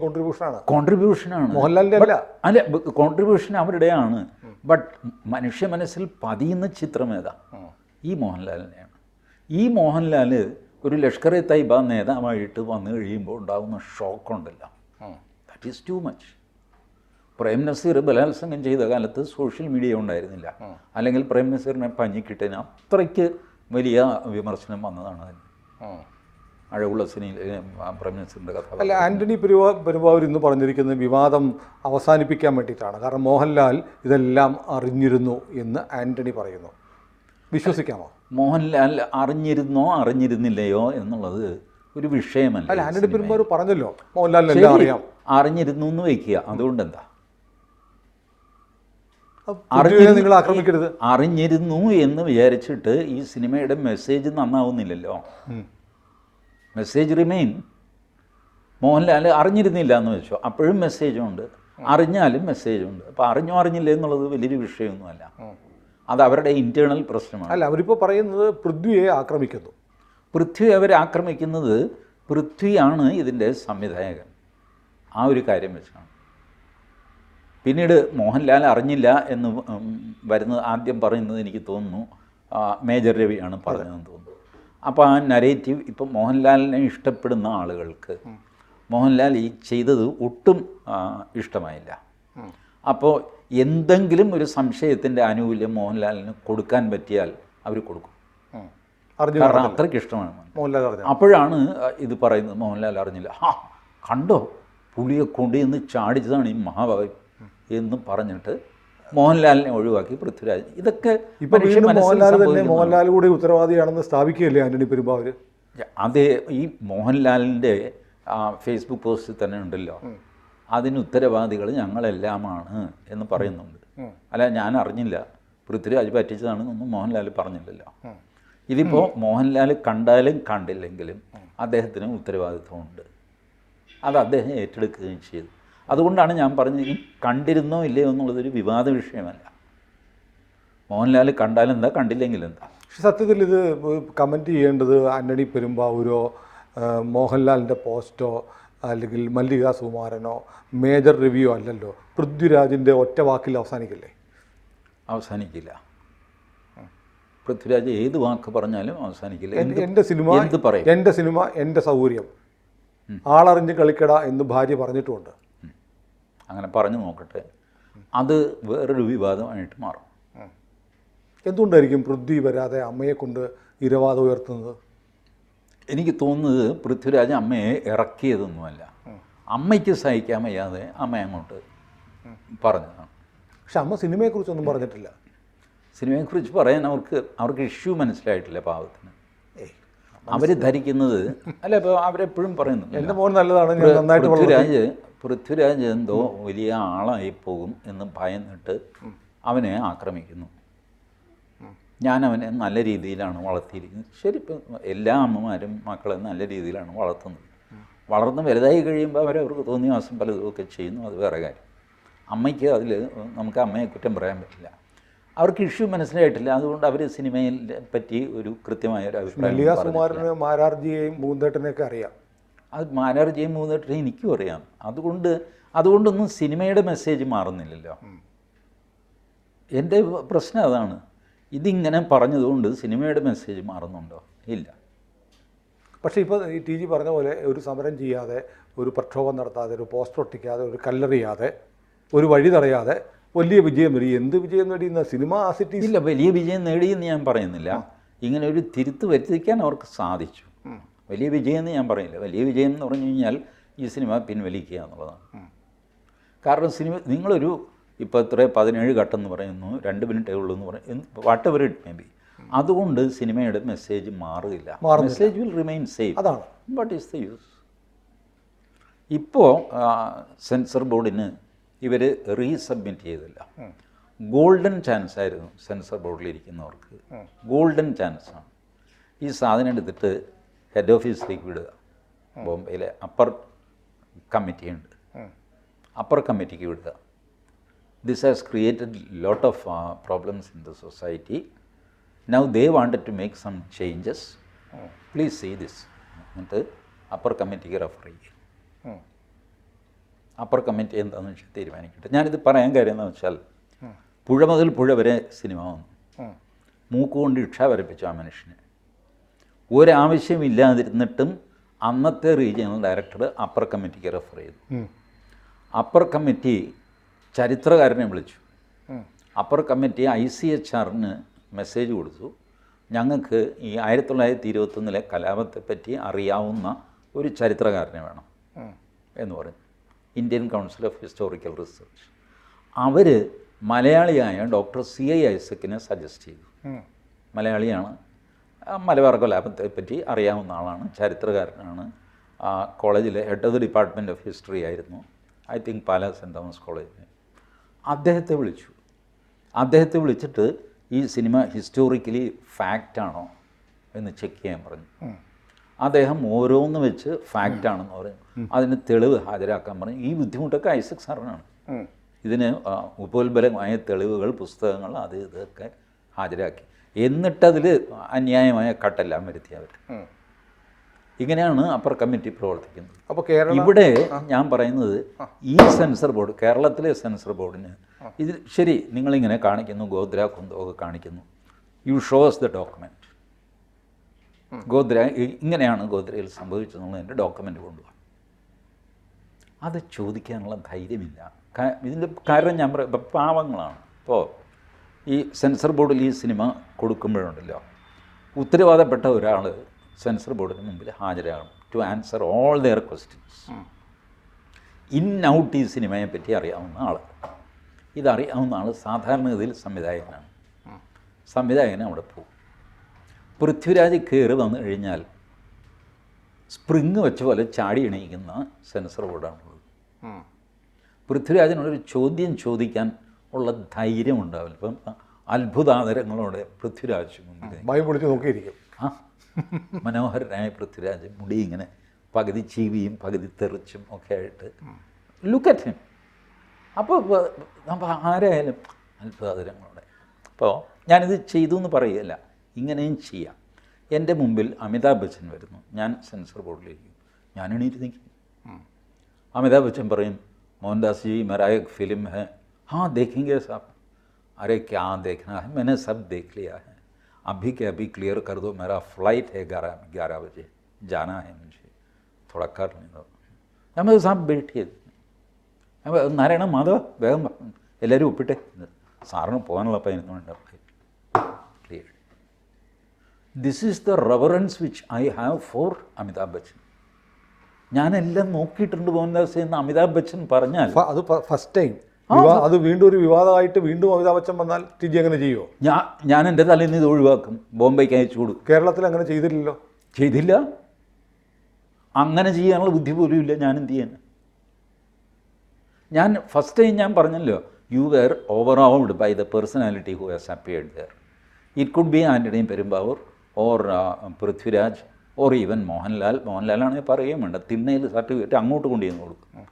കോൺട്രിബ്യൂഷനാണ്, മോഹൻലാലിൻ്റെ അല്ല. കോൺട്രിബ്യൂഷൻ അവരുടെയാണ്. ബട്ട് മനുഷ്യ മനസ്സിൽ പതിയുന്ന ചിത്രം ഏതാ? ഈ മോഹൻലാലിനെയാണ്. ഈ മോഹൻലാൽ ഒരു ലഷ്കർ എ തയ്യബ നേതാവായിട്ട് വന്നു കഴിയുമ്പോൾ ഉണ്ടാകുന്ന ഷോക്കുണ്ടല്ലോ, that is too much. Prem Nazir ബലാത്സംഗം ചെയ്ത കാലത്ത് സോഷ്യൽ മീഡിയ ഉണ്ടായിരുന്നില്ല, അല്ലെങ്കിൽ പ്രേം നസീറിനെ പഞ്ഞിക്കിട്ടതിന് അത്രയ്ക്ക് വലിയ വിമർശനം വന്നതാണ് അതിന്. അഴകുള്ള സിനിമയിലെ പ്രേം നസീറിൻ്റെ കഥ. അല്ല, ആൻ്റണി പെരുമ്പാവൂർ ഇന്ന് പറഞ്ഞിരിക്കുന്നത് വിവാദം അവസാനിപ്പിക്കാൻ വേണ്ടിയിട്ടാണ്. കാരണം മോഹൻലാൽ ഇതെല്ലാം അറിഞ്ഞിരുന്നു എന്ന് ആൻ്റണി പറയുന്നു. വിശ്വസിക്കാമോ? മോഹൻലാൽ അറിഞ്ഞിരുന്നോ അറിഞ്ഞിരുന്നില്ലയോ എന്നുള്ളത് ഒരു വിഷയമല്ല. അല്ല, ആൻ്റണി പെരുമ്പാവൂർ പറഞ്ഞല്ലോ മോഹൻലാലിനെല്ലാം അറിയാം. അറിഞ്ഞിരുന്നു എന്ന് വയ്ക്കുക, അതുകൊണ്ട് എന്താ? നിങ്ങൾ ആക്രമിക്കരുത്. അറിഞ്ഞിരുന്നു എന്ന് വിചാരിച്ചിട്ട് ഈ സിനിമയുടെ മെസ്സേജ് നന്നാവുന്നില്ലല്ലോ. Message remain. മോഹൻലാൽ അറിഞ്ഞിരുന്നില്ല എന്ന് വെച്ചോ, അപ്പോഴും മെസ്സേജുണ്ട്. അറിഞ്ഞാലും മെസ്സേജുണ്ട്. അപ്പോൾ അറിഞ്ഞോ അറിഞ്ഞില്ല എന്നുള്ളത് വലിയൊരു വിഷയമൊന്നുമല്ല. അത് അവരുടെ ഇൻറ്റേർണൽ പ്രശ്നമാണ്. അല്ല, അവരിപ്പോൾ പറയുന്നത് പൃഥ്വിയെ ആക്രമിക്കുന്നു. പൃഥ്വി അവരെ ആക്രമിക്കുന്നത്, പൃഥ്വിയാണ് ഇതിൻ്റെ സംവിധായകൻ. ആ ഒരു കാര്യം വെച്ചാണ്. പിന്നീട് മോഹൻലാൽ അറിഞ്ഞില്ല എന്ന് വരുന്നത് ആദ്യം പറയുന്നത് എനിക്ക് തോന്നുന്നു മേജർ രവിയാണ് പറഞ്ഞതെന്ന് തോന്നുന്നു. അപ്പോൾ ആ നരേറ്റീവ് ഇപ്പം മോഹൻലാലിനെ ഇഷ്ടപ്പെടുന്ന ആളുകൾക്ക് മോഹൻലാൽ ഈ ചെയ്തത് ഒട്ടും ഇഷ്ടമായില്ല. അപ്പോൾ എന്തെങ്കിലും ഒരു സംശയത്തിൻ്റെ ആനുകൂല്യം മോഹൻലാലിന് കൊടുക്കാൻ പറ്റിയാൽ അവർ കൊടുക്കും. കാരണം അത്രയ്ക്ക് ഇഷ്ടമാണ് മോഹൻലാൽ. അപ്പോഴാണ് ഇത് പറയുന്നത് മോഹൻലാൽ അറിഞ്ഞില്ല. കണ്ടോ, പുളിയെ കൊണ്ടുചെന്ന് ചാടിച്ചതാണ് ഈ മഹാഭാവി എന്ന് പറഞ്ഞിട്ട് മോഹൻലാലിനെ ഒഴിവാക്കി പൃഥ്വിരാജ്. ഇതൊക്കെ മോഹൻലാൽ കൂടി ഉത്തരവാദിയാണെന്ന് സ്ഥാപിക്കുകയല്ലേ ആന്റണി പെരുമ്പാവൂർ? അതേ, ഈ മോഹൻലാലിൻ്റെ ഫേസ്ബുക്ക് പോസ്റ്റിൽ തന്നെ ഉണ്ടല്ലോ, അതിന് ഉത്തരവാദികൾ ഞങ്ങളെല്ലാമാണ് എന്ന് പറയുന്നുണ്ട്. അല്ല, ഞാൻ അറിഞ്ഞില്ല, പൃഥ്വിരാജ് പറ്റിച്ചതാണെന്നൊന്നും മോഹൻലാൽ പറഞ്ഞില്ലല്ലോ. ഇതിപ്പോൾ മോഹൻലാൽ കണ്ടാലും കണ്ടില്ലെങ്കിലും അദ്ദേഹത്തിന് ഉത്തരവാദിത്വമുണ്ട്. അത് അദ്ദേഹം ഏറ്റെടുക്കുകയും ചെയ്തു. അതുകൊണ്ടാണ് ഞാൻ പറഞ്ഞത്, ഈ കണ്ടിരുന്നോ ഇല്ലയോ എന്നുള്ളതൊരു വിവാദ വിഷയമല്ല. മോഹൻലാൽ കണ്ടാലെന്താ, കണ്ടില്ലെങ്കിലെന്താ. പക്ഷെ സത്യത്തിൽ ഇത് കമൻറ്റ് ചെയ്യേണ്ടത് ആന്റണി പെരുമ്പാവൂരോ മോഹൻലാലിൻ്റെ പോസ്റ്റോ അല്ലെങ്കിൽ മല്ലിക സുകുമാരനോ മേജർ രവിയോ അല്ലല്ലോ. പൃഥ്വിരാജിൻ്റെ ഒറ്റ വാക്കിൽ അവസാനിക്കില്ലേ? അവസാനിക്കില്ല. പൃഥ്വിരാജ് ഏത് വാക്ക് പറഞ്ഞാലും അവസാനിക്കില്ല. എൻ്റെ സിനിമ എൻ്റെ സിനിമ എൻ്റെ സൗകര്യം, ആളറിഞ്ഞ് കളിക്കട എന്ന് ഭാര്യ പറഞ്ഞിട്ടുമുണ്ട്. അങ്ങനെ പറഞ്ഞു നോക്കട്ടെ, അത് വേറൊരു വിവാദമായിട്ട് മാറും. എന്തുകൊണ്ടായിരിക്കും പൃഥ്വി വരാതെ അമ്മയെ കൊണ്ട് ഇരവാദം ഉയർത്തുന്നത്? എനിക്ക് തോന്നുന്നത് പൃഥ്വിരാജ് അമ്മയെ ഇറക്കിയതൊന്നുമല്ല, അമ്മയ്ക്ക് സഹിക്കാൻ വയ്യാതെ അമ്മ അങ്ങോട്ട് പറഞ്ഞതാണ്. പക്ഷെ അമ്മ സിനിമയെക്കുറിച്ചൊന്നും പറഞ്ഞിട്ടില്ല. സിനിമയെക്കുറിച്ച് പറയാൻ അവർക്ക് ഇഷ്യൂ മനസ്സിലായിട്ടില്ല പാവത്തിന്. അവർ ധരിക്കുന്നത് അല്ല, ഇപ്പോൾ അവരെപ്പോഴും പറയുന്നു എൻ്റെ മോൻ നല്ലതാണ്, ഞാൻ നന്നായിട്ട് പൃഥ്വിരാജ് എന്തോ വലിയ ആളായി പോകും എന്ന് ഭയന്നിട്ട് അവനെ ആക്രമിക്കുന്നു. ഞാൻ അവനെ നല്ല രീതിയിലാണ് വളർത്തിയിരിക്കുന്നത്. ശരി, ഇപ്പം എല്ലാ അമ്മമാരും മക്കളെ നല്ല രീതിയിലാണ് വളർത്തുന്നത്. വളർന്ന് വലുതായി കഴിയുമ്പോൾ അവർക്ക് തോന്നിയ മാസം പലതുമൊക്കെ ചെയ്യുന്നു, അത് വേറെ കാര്യം. അമ്മയ്ക്ക് അതിൽ നമുക്ക് അമ്മയെ കുറ്റം പറയാൻ പറ്റില്ല. അവർക്ക് ഇഷ്യൂ മനസ്സിലായിട്ടില്ല. അതുകൊണ്ട് അവർ സിനിമയെ പറ്റി ഒരു കൃത്യമായ ഒരു അഭിപ്രായം. മല്ലിക സുകുമാരന് മാരാർജിയെയും മൂന്തേട്ടനെയൊക്കെ അറിയാം. അത് മാരാർജിയെയും മൂന്തേട്ടനെയും എനിക്കും അറിയാം. അതുകൊണ്ടൊന്നും സിനിമയുടെ മെസ്സേജ് മാറുന്നില്ലല്ലോ. എൻ്റെ പ്രശ്നം അതാണ്. ഇതിങ്ങനെ പറഞ്ഞതുകൊണ്ട് സിനിമയുടെ മെസ്സേജ് മാറുന്നുണ്ടോ? ഇല്ല. പക്ഷേ ഇപ്പോൾ ഈ ടി ജി പറഞ്ഞ പോലെ ഒരു സമരം ചെയ്യാതെ, ഒരു പ്രക്ഷോഭം നടത്താതെ, ഒരു പോസ്റ്റർ ഒട്ടിക്കാതെ, ഒരു കല്ലെറിയാതെ, ഒരു വഴി തടയാതെ വലിയ വിജയം നേടി. എന്ത് വിജയം നേടിയെന്ന സിനിമ ആസിറ്റി ഇല്ല, വലിയ വിജയം നേടിയെന്ന് ഞാൻ പറയുന്നില്ല. ഇങ്ങനെ ഒരു തിരുത്ത് വരുത്തിക്കാൻ അവർക്ക് സാധിച്ചു. വലിയ വിജയം എന്ന് ഞാൻ പറയില്ല. വലിയ വിജയം എന്ന് പറഞ്ഞു കഴിഞ്ഞാൽ ഈ സിനിമ പിൻവലിക്കുക എന്നുള്ളതാണ്. കാരണം സിനിമ നിങ്ങളൊരു ഇപ്പോൾ എത്ര 17 ഘട്ടം എന്ന് പറയുന്നു, 2 മിനിറ്റേ ഉള്ളൂ എന്ന് പറയും, whatever it may be, അതുകൊണ്ട് സിനിമയുടെ മെസ്സേജ് മാറില്ല. Message will remain same. അതാണ്. What is the use? ഇപ്പോൾ സെൻസർ ബോർഡിന് ഇവർ റീസബ്മിറ്റ് ചെയ്തില്ല. ഗോൾഡൻ ചാൻസ് ആയിരുന്നു സെൻസർ ബോർഡിലിരിക്കുന്നവർക്ക്. ഗോൾഡൻ ചാൻസാണ്. ഈ സാധനം എടുത്തിട്ട് ഹെഡ് ഓഫീസിലേക്ക് വിടുക. ബോംബെയിലെ അപ്പർ കമ്മിറ്റിയുണ്ട്, അപ്പർ കമ്മിറ്റിക്ക് വിടുക. This has created lot of problems in the society. Now they wanted to make some changes. Please see this. എന്നിട്ട് അപ്പർ കമ്മിറ്റിക്ക് റെഫർ ചെയ്യും. അപ്പർ കമ്മിറ്റി എന്താണെന്ന് വെച്ചാൽ തീരുമാനിക്കട്ടെ. ഞാനിത് പറയാൻ കാര്യം എന്താണെന്ന് വെച്ചാൽ, പുഴ മുതൽ പുഴ വരെ സിനിമ വന്നു. മൂക്കുകൊണ്ട് ഇക്ഷ വരപ്പിച്ചു ആ മനുഷ്യന്. ഒരാവശ്യമില്ലാതിരുന്നിട്ടും അന്നത്തെ റീജിയണൽ ഡയറക്ടർ അപ്പർ കമ്മിറ്റിക്ക് റെഫർ ചെയ്തു. അപ്പർ കമ്മിറ്റി ചരിത്രകാരനെ വിളിച്ചു. അപ്പർ കമ്മിറ്റി ICHRന് മെസ്സേജ് കൊടുത്തു, ഞങ്ങൾക്ക് ഈ 1921 കലാപത്തെപ്പറ്റി അറിയാവുന്ന ഒരു ചരിത്രകാരനെ വേണം എന്ന് പറഞ്ഞു. Indian council of historical research അവർ മലയാളിയായ ഡോക്ടർ CI ഐസക്കിനെ സജസ്റ്റ് ചെയ്തു. മലയാളിയാണ്, മലബാർ കലാപത്തെപ്പറ്റി അറിയാവുന്ന ആളാണ്, ചരിത്രകാരനാണ്, കോളേജിലെ head of the department of history ആയിരുന്നു, I think Pala Saint Thomas കോളേജിൽ. അദ്ദേഹത്തെ വിളിച്ചു. അദ്ദേഹത്തെ വിളിച്ചിട്ട് ഈ സിനിമ ഹിസ്റ്റോറിക്കലി ഫാക്റ്റാണോ എന്ന് ചെക്ക് ചെയ്യാൻ പറഞ്ഞു. അദ്ദേഹം ഓരോന്ന് വെച്ച് ഫാക്റ്റാണെന്ന് പറഞ്ഞു. അതിന് തെളിവ് ഹാജരാക്കാൻ പറഞ്ഞു. ഈ ബുദ്ധിമുട്ടൊക്കെ ഐസക് സാറിനാണ്. ഇതിന് ഉപോത്ബലമായ തെളിവുകൾ, പുസ്തകങ്ങൾ, അത് ഇതൊക്കെ ഹാജരാക്കി. എന്നിട്ടതിൽ അന്യായമായ കട്ടെല്ലാം വരുത്തി അവർ. ഇങ്ങനെയാണ് അപ്പർ കമ്മിറ്റി പ്രവർത്തിക്കുന്നത്. അപ്പോൾ ഇവിടെ ഞാൻ പറയുന്നത് ഈ സെൻസർ ബോർഡ്, കേരളത്തിലെ സെൻസർ ബോർഡിന് ഇതിൽ ശരി, നിങ്ങളിങ്ങനെ കാണിക്കുന്നു, ഗോദ്ര കുന്തമൊക്കെ കാണിക്കുന്നു, you shows the document. Godhra ഇങ്ങനെയാണ് ഗോദ്രയിൽ സംഭവിച്ചതെന്നുള്ളതിൻ്റെ ഡോക്യുമെൻ്റ് കൊണ്ടുപോകാം. അത് ചോദിക്കാനുള്ള ധൈര്യമില്ല. ഇതിൻ്റെ കാരണം ഞാൻ പറയാം, ഇപ്പം പാവങ്ങളാണ്. ഇപ്പോൾ ഈ സെൻസർ ബോർഡിൽ ഈ സിനിമ കൊടുക്കുമ്പോഴുണ്ടല്ലോ, ഉത്തരവാദപ്പെട്ട ഒരാൾ സെൻസർ ബോർഡിന് മുമ്പിൽ ഹാജരാകണം to answer all their questions. In out ഈ സിനിമയെ പറ്റി അറിയാവുന്ന ആൾ, ഇതറിയാവുന്ന ആൾ സാധാരണഗതിയിൽ സംവിധായകനാണ്. സംവിധായകൻ അവിടെ പോകും. പൃഥ്വിരാജ് കയറി വന്നു കഴിഞ്ഞാൽ സ്പ്രിങ് വെച്ച പോലെ ചാടി എണീക്കുന്ന സെൻസർ ബോർഡാണുള്ളത്. പൃഥ്വിരാജിനോടൊരു ചോദ്യം ചോദിക്കാൻ ഉള്ള ധൈര്യം ഉണ്ടാവില്ല. ഇപ്പം അത്ഭുതാതരങ്ങളോടെ പൃഥ്വിരാജ് ഭയം പിടിച്ച് നോക്കിയിരിക്കും. മനോഹരനായ പൃഥ്വിരാജ്, മുടി ഇങ്ങനെ പകുതി ചീവിയും പകുതി തെറിച്ചും ഒക്കെ ആയിട്ട് ലുക്ക് അറ്റ് ഹിം. അപ്പോൾ നമ്മൾ ആരായാലും അത്ഭുതാതരങ്ങളോടെ. അപ്പോൾ ഞാനിത് ചെയ്തു എന്ന് പറയുകയല്ല, ഇങ്ങനെയും ചെയ്യാം. എൻ്റെ മുമ്പിൽ അമിതാഭ് ബച്ചൻ വരുന്നു, ഞാൻ സെൻസർ ബോർഡിലിരിക്കും, ഞാൻ എണീറ്റ് നിൽക്കും. अमिताभ बच्चन പറയും, मोहनदास जी मेरा एक फिल्म है, हाँ देखेंगे साहब. अरे क्या देखना है, मैंने सब देख लिया है, अभी के अभी क्लियर कर दो, मेरा फ्लाइट है 11 बजे, जाना है मुझे, थोड़ा कर लो. നമ്മൾ സാബ് बैठिए, നാരായണ മാധവ വേഗം എല്ലാവരും ഒപ്പിട്ടെ, സാറിന് പോകാനുള്ള 11 minute. Clear. This is the reverence which I have for Amitabh Bachchan. ഞാനെല്ലാം നോക്കിയിട്ടുണ്ട് മോഹൻദാസ് എന്ന് അമിതാഭ് ബച്ചൻ പറഞ്ഞാൽ അത് ഫസ്റ്റ് ടൈം, അത് വീണ്ടും ഒരു വിവാദമായിട്ട് വീണ്ടും അമിതാഭ് ബച്ചൻ വന്നാൽ ടിജി അങ്ങനെ ചെയ്യുമോ? ഞാൻ എൻ്റെ തലയിൽ നിന്ന് ഇത് ഒഴിവാക്കും, ബോംബെക്ക് അയച്ചു കൊടുക്കും. കേരളത്തിൽ അങ്ങനെ ചെയ്തില്ലല്ലോ. ചെയ്തില്ല. അങ്ങനെ ചെയ്യാനുള്ള ബുദ്ധി പോലും ഇല്ല. ഞാൻ എന്ത് ചെയ്യാൻ? ഞാൻ ഫസ്റ്റ് ടൈം ഞാൻ പറഞ്ഞല്ലോ, you were over by the personality who has appeared there. It could be Antony Perumbavoor or Prithviraj or even Mohanlal. മോഹൻലാലാണെങ്കിൽ പറയുകയും വേണ്ട, തിണ്ണയിൽ സർട്ടിഫിക്കറ്റ് അങ്ങോട്ട് കൊണ്ടുവന്ന് കൊടുക്കും.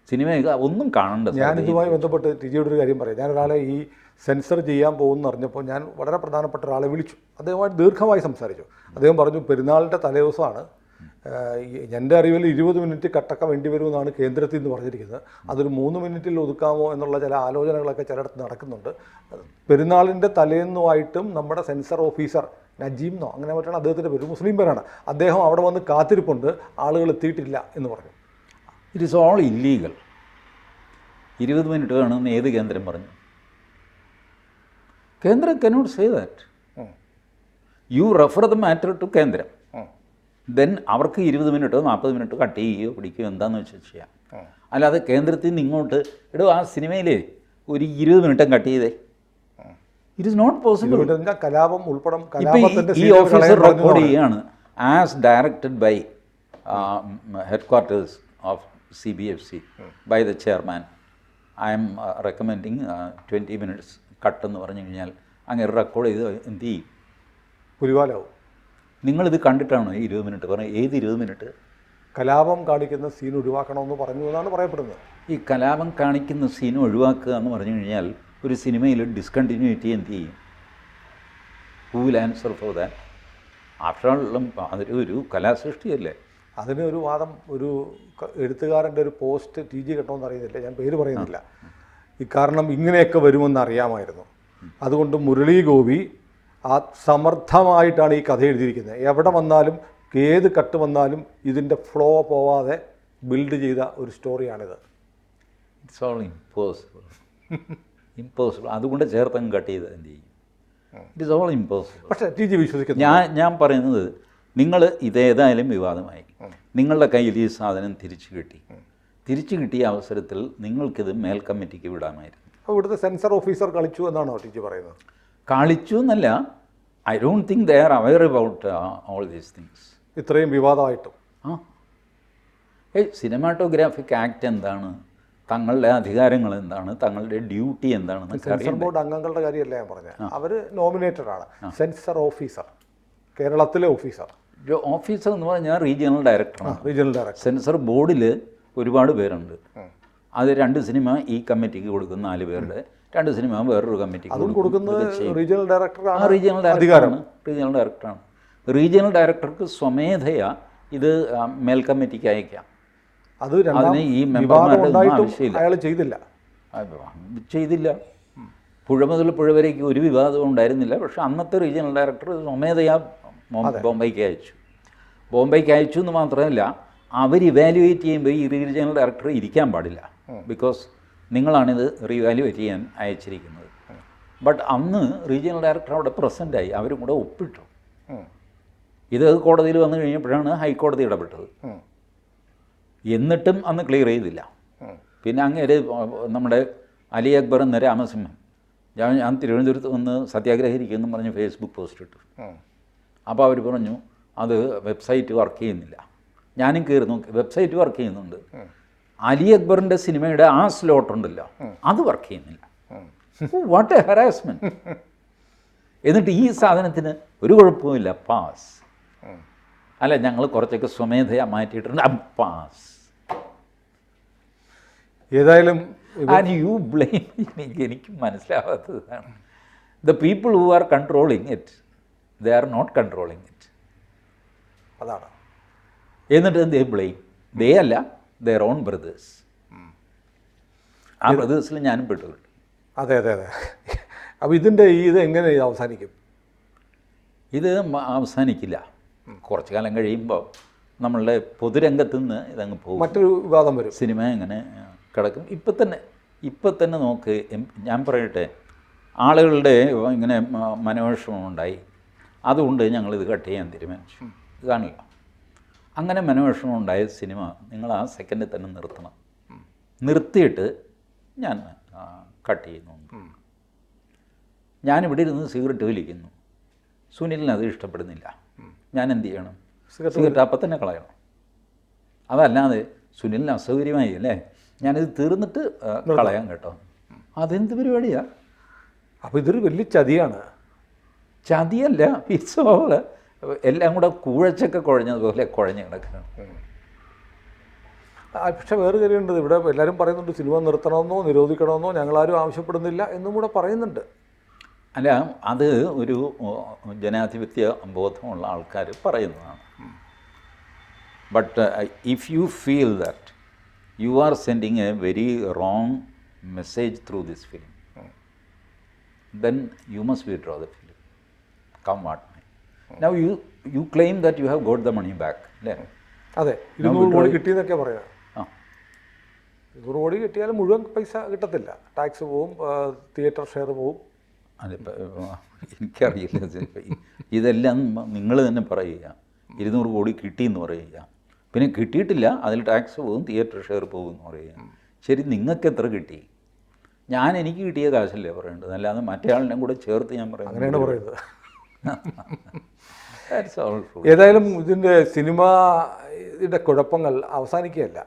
സിനിമയൊക്കെ ഒന്നും കാണണ്ട. ഞാനിതുമായി ബന്ധപ്പെട്ട് ടിജിയോട് ഒരു കാര്യം പറയാം. ഞാനൊരാളെ ഈ സെൻസർ ചെയ്യാൻ പോകുമെന്ന് അറിഞ്ഞപ്പോൾ ഞാൻ വളരെ പ്രധാനപ്പെട്ട ഒരാളെ വിളിച്ചു. അദ്ദേഹമായിട്ട് ദീർഘമായി സംസാരിച്ചു. അദ്ദേഹം പറഞ്ഞു, പെരുന്നാളിൻ്റെ തലേദിവസമാണ്, എൻ്റെ അറിവിൽ 20 മിനിറ്റ് കട്ടക്ക വേണ്ടി വരുമെന്നാണ് കേന്ദ്രത്തിൽ നിന്ന് പറഞ്ഞിരിക്കുന്നത്. അതൊരു 3 മിനിറ്റിൽ ഒതുക്കാമോ എന്നുള്ള ചില ആലോചനകളൊക്കെ ചിലയിടത്ത് നടക്കുന്നുണ്ട്. പെരുന്നാളിൻ്റെ തലേന്നുമായിട്ടും നമ്മുടെ സെൻസർ ഓഫീസർ നജീം എന്നോ അങ്ങനെ മറ്റാണ് അദ്ദേഹത്തിൻ്റെ പേര്, മുസ്ലിം പേരാണ്, അദ്ദേഹം അവിടെ വന്ന് കാത്തിരിപ്പുണ്ട്, ആളുകൾ എത്തിയിട്ടില്ല എന്ന് പറഞ്ഞു. It is all illegal. 20 minute വേണമെന്ന് ഏത് കേന്ദ്രം പറഞ്ഞു? കേന്ദ്രം cannot say that. You refer the matter to കേന്ദ്രം. ദെൻ അവർക്ക് 20 മിനിറ്റോ 40 മിനിറ്റോ കട്ട് ചെയ്യുകയോ പിടിക്കുകയോ എന്താണെന്ന് വെച്ചാൽ ചെയ്യാം. അല്ലാതെ കേന്ദ്രത്തിൽ നിന്ന് ഇങ്ങോട്ട് ആ സിനിമയിലേ ഒരു 20 മിനിറ്റും കട്ട് ചെയ്തേ, ഇറ്റ് ഇസ് നോട്ട് പോസിബിൾ. കലാപം ഉൾപ്പെടെ ഈ ഓഫീസർ റെക്കോർഡ് ചെയ്യുകയാണ് as directed by headquarters of CBFC by the chairman. I'm recommending 20 minutes cut എന്ന് പറഞ്ഞു കഴിഞ്ഞാൽ അങ്ങനെ റെക്കോർഡ് ചെയ്ത് എന്ത് ചെയ്യും? പുലിവാലാവും. നിങ്ങളിത് കണ്ടിട്ടാണോ 20 മിനിറ്റ് പറഞ്ഞത്? ഏത് 20 മിനിറ്റ്? കലാപം കാണിക്കുന്ന സീൻ ഒഴിവാക്കണമെന്ന് പറഞ്ഞു എന്നാണ് പറയപ്പെടുന്നത്. ഈ കലാപം കാണിക്കുന്ന സീൻ ഒഴിവാക്കുക എന്ന് പറഞ്ഞു കഴിഞ്ഞാൽ ഒരു സിനിമയിൽ ഡിസ്കണ്ടിന്യൂറ്റി എന്ത് ചെയ്യും? Who will answer for that? After all അതൊരു കലാസൃഷ്ടിയല്ലേ? അതിന് ഒരു വാദം, ഒരു എഴുത്തുകാരൻ്റെ ഒരു പോസ്റ്റ് TG കേട്ടോന്ന് അറിയുന്നില്ല, ഞാൻ പേര് പറയുന്നില്ല. കാരണം ഇങ്ങനെയൊക്കെ വരുമെന്ന് അറിയാമായിരുന്നു. അതുകൊണ്ട് മുരളി ഗോപി സമർത്ഥമായിട്ടാണ് ഈ കഥ എഴുതിയിരിക്കുന്നത്. എവിടെ വന്നാലും ഏത് കട്ട് വന്നാലും ഇതിൻ്റെ ഫ്ലോ പോവാതെ ബിൽഡ് ചെയ്ത ഒരു സ്റ്റോറിയാണിത്. It's all impossible. ഇമ്പോസിബിൾ. അതുകൊണ്ട് ചേർത്തങ്ങ് കട്ട് ചെയ്ത് എന്ത് ചെയ്യും? It is all impossible. പക്ഷേ TG വിശ്വസിക്കുന്നു. ഞാൻ പറയുന്നത്, നിങ്ങൾ ഇതേതായാലും വിവാദമായി, നിങ്ങളുടെ കയ്യിൽ ഈ സാധനം തിരിച്ചു കിട്ടിയ അവസരത്തിൽ നിങ്ങൾക്കിത് മേൽ കമ്മിറ്റിക്ക് വിടാമായിരുന്നു. അപ്പോൾ ഇവിടുത്തെ സെൻസർ ഓഫീസർ കളിച്ചു എന്നാണോ TG പറയുന്നത്? കളിച്ചു എന്നല്ല, I don't think they are aware about all these things. ഇത്രയും വിവാദമായിട്ടും സിനിമാറ്റോഗ്രാഫിക് ആക്ട് എന്താണ്, തങ്ങളുടെ അധികാരങ്ങൾ എന്താണ്, തങ്ങളുടെ ഡ്യൂട്ടി എന്താണെന്ന് സെൻസർ ബോർഡ് അംഗങ്ങളുടെ കാര്യമല്ല ഞാൻ പറഞ്ഞത്. അവർ നോമിനേറ്റഡാണ്. സെൻസർ ഓഫീസർ, കേരളത്തിലെ ഓഫീസർ എന്ന് പറഞ്ഞാൽ റീജിയണൽ ഡയറക്ടറാണ്. Regional director. സെൻസർ ബോർഡിൽ ഒരുപാട് പേരുണ്ട്. അത് 2 സിനിമ ഈ കമ്മിറ്റിക്ക് കൊടുക്കുന്ന 4 പേരുടെ, 2 സിനിമ വേറൊരു കമ്മിറ്റിക്ക് കൊടുക്കുന്നത് റീജിയണൽ ഡയറക്ടറാണ്. റീജിയണൽ ഡയറക്ടറാണ്. റീജിയണൽ ഡയറക്ടർക്ക് സ്വമേധയാ ഇത് മേൽ കമ്മിറ്റിക്ക് അയക്കാം. അതിന് ഈ മെമ്പർമാരുടെ ആവശ്യമില്ല. അയാൾ ചെയ്തില്ല. പുഴ മുതൽ പുഴ വരേക്ക് ഒരു വിവാദവും ഉണ്ടായിരുന്നില്ല. പക്ഷേ അന്നത്തെ റീജിയണൽ ഡയറക്ടർ സ്വമേധയാ ബോംബെക്ക് അയച്ചു എന്ന് മാത്രമല്ല, അവർ ഇവാലുവേറ്റ് ചെയ്യുമ്പോൾ ഈ റീജിയണൽ ഡയറക്ടർ ഇരിക്കാൻ പാടില്ല. ബിക്കോസ് നിങ്ങളാണിത് റീവാലുവേറ്റ് ചെയ്യാൻ അയച്ചിരിക്കുന്നത്. ബട്ട് അന്ന് റീജിയണൽ ഡയറക്ടർ അവിടെ പ്രസൻ്റായി, അവരും കൂടെ ഒപ്പിട്ടു. ഇത് കോടതിയിൽ വന്നു കഴിഞ്ഞപ്പോഴാണ് ഹൈക്കോടതി ഇടപെട്ടത്. എന്നിട്ടും അന്ന് ക്ലിയർ ചെയ്തില്ല. പിന്നെ അങ്ങേര് നമ്മുടെ അലി അക്ബർ എന്ന രാമസിംഹൻ, ഞാൻ തിരുവനന്തപുരത്ത് വന്ന് സത്യാഗ്രഹിക്കുമെന്ന് പറഞ്ഞ് ഫേസ്ബുക്ക് പോസ്റ്റ് ഇട്ടു. അപ്പോൾ അവർ പറഞ്ഞു അത് വെബ്സൈറ്റ് വർക്ക് ചെയ്യുന്നില്ല. ഞാനും കയറി നോക്കി, വെബ്സൈറ്റ് വർക്ക് ചെയ്യുന്നുണ്ട്. അലി അക്ബറിൻ്റെ സിനിമയുടെ ആ സ്ലോട്ട് ഉണ്ടല്ലോ, അത് വർക്ക് ചെയ്യുന്നില്ല. What A harassment. എന്നിട്ട് ഈ സാധനത്തിന് ഒരു കുഴപ്പമില്ല, പാസ്. അല്ല, ഞങ്ങൾ കുറച്ചൊക്കെ സ്വമേധയാ മാറ്റിയിട്ടുണ്ട്, പാസ്. ഏതായാലും ആൻഡ് യു ബ്ലെയിം, എനിക്ക് മനസ്സിലാവാത്തതാണ്, the people who are controlling it, they are not controlling it. അതാണ്. എന്നിട്ട് ദേ ബ്ലെയിം, ദേ അല്ല, ദെയർ ഓൺ ബ്രദേഴ്സ്. ആ ബ്രദേഴ്സിൽ ഞാനും പെട്ടുകൊണ്ട്. അതെ. അപ്പോൾ ഇത് എങ്ങനെ അവസാനിക്കും? ഇത് അവസാനിക്കില്ല. കുറച്ച് കാലം കഴിയുമ്പോൾ നമ്മളുടെ പൊതുരംഗത്ത് നിന്ന് ഇതങ്ങ് പോകും. മറ്റൊരു വിവാദം വരും. സിനിമ എങ്ങനെ കിടക്കും. ഇപ്പം തന്നെ നോക്ക്, ഞാൻ പറയട്ടെ, ആളുകളുടെ ഇങ്ങനെ മനോവിഷമം ഉണ്ടായി, അതുകൊണ്ട് ഞങ്ങളിത് കട്ട് ചെയ്യാൻ തീരുമാനിച്ചു. ഇതാണല്ലോ, അങ്ങനെ മനോവിഷമം ഉണ്ടായ സിനിമ നിങ്ങൾ ആ സെക്കൻഡിൽ തന്നെ നിർത്തണം. നിർത്തിയിട്ട് ഞാൻ കട്ട് ചെയ്യുന്നു. ഞാനിവിടെ ഇരുന്ന് സിഗരറ്റ് വലിക്കുന്നു, സുനിലിന് അത് ഇഷ്ടപ്പെടുന്നില്ല. ഞാൻ എന്ത് ചെയ്യണം? സിഗരറ്റ് അപ്പം തന്നെ കളയണം. അതല്ലാതെ സുനിലിന് അസൗകര്യമായി അല്ലേ, ഞാനിത് തീർന്നിട്ട് കളയാം കേട്ടോ. അതെന്ത് പരിപാടിയാ? അപ്പോൾ ഇതൊരു വലിയ ചതിയാണ്. ചതിയല്ല, ഇറ്റ്സ് ഓൾ എല്ലാം കൂടെ കൂഴച്ചൊക്കെ കുഴഞ്ഞതുപോലെ കുഴഞ്ഞ് കിടക്കണം. പക്ഷേ വേറെ കാര്യമുണ്ട്. ഇവിടെ എല്ലാവരും പറയുന്നുണ്ട് സിനിമ നിർത്തണമെന്നോ നിരോധിക്കണമെന്നോ ഞങ്ങളാരും ആവശ്യപ്പെടുന്നില്ല എന്നും കൂടെ പറയുന്നുണ്ട്. അല്ല, അത് ഒരു ജനാധിപത്യ ബോധമുള്ള ആൾക്കാർ പറയുന്നതാണ്. But if you feel that you are sending A very wrong message through this film, then you must withdraw the film, come what may. Now you claim that you have got the money back, അല്ലേ? അതെ, 200 കോടി കിട്ടിയെന്നൊക്കെ പറയാം. 200 കോടി കിട്ടിയാലും മുഴുവൻ പൈസ കിട്ടത്തില്ല. Tax പോവും, തിയേറ്റർ ഷെയർ പോവും, അതിപ്പോൾ എനിക്കറിയില്ല. ഇതെല്ലാം നിങ്ങൾ തന്നെ പറയുക. 200 കോടി കിട്ടിയെന്ന് പറയുക, പിന്നെ കിട്ടിയിട്ടില്ല, അതിൽ ടാക്സ് പോകും, തിയേറ്റർ ഷെയർ പോകും എന്ന് പറയുക. ശരി, നിങ്ങൾക്ക് എത്ര കിട്ടി? എനിക്ക് കിട്ടിയ കാശല്ലേ പറയേണ്ടത്, അല്ലാതെ മറ്റേ ആളിനെ കൂടെ ചേർത്ത് ഞാൻ അങ്ങനെയാണ് പറയുന്നത്. പറയുന്നത്. ഏതായാലും ഇതിൻ്റെ സിനിമയുടെ കുഴപ്പങ്ങൾ അവസാനിക്കുകയല്ല,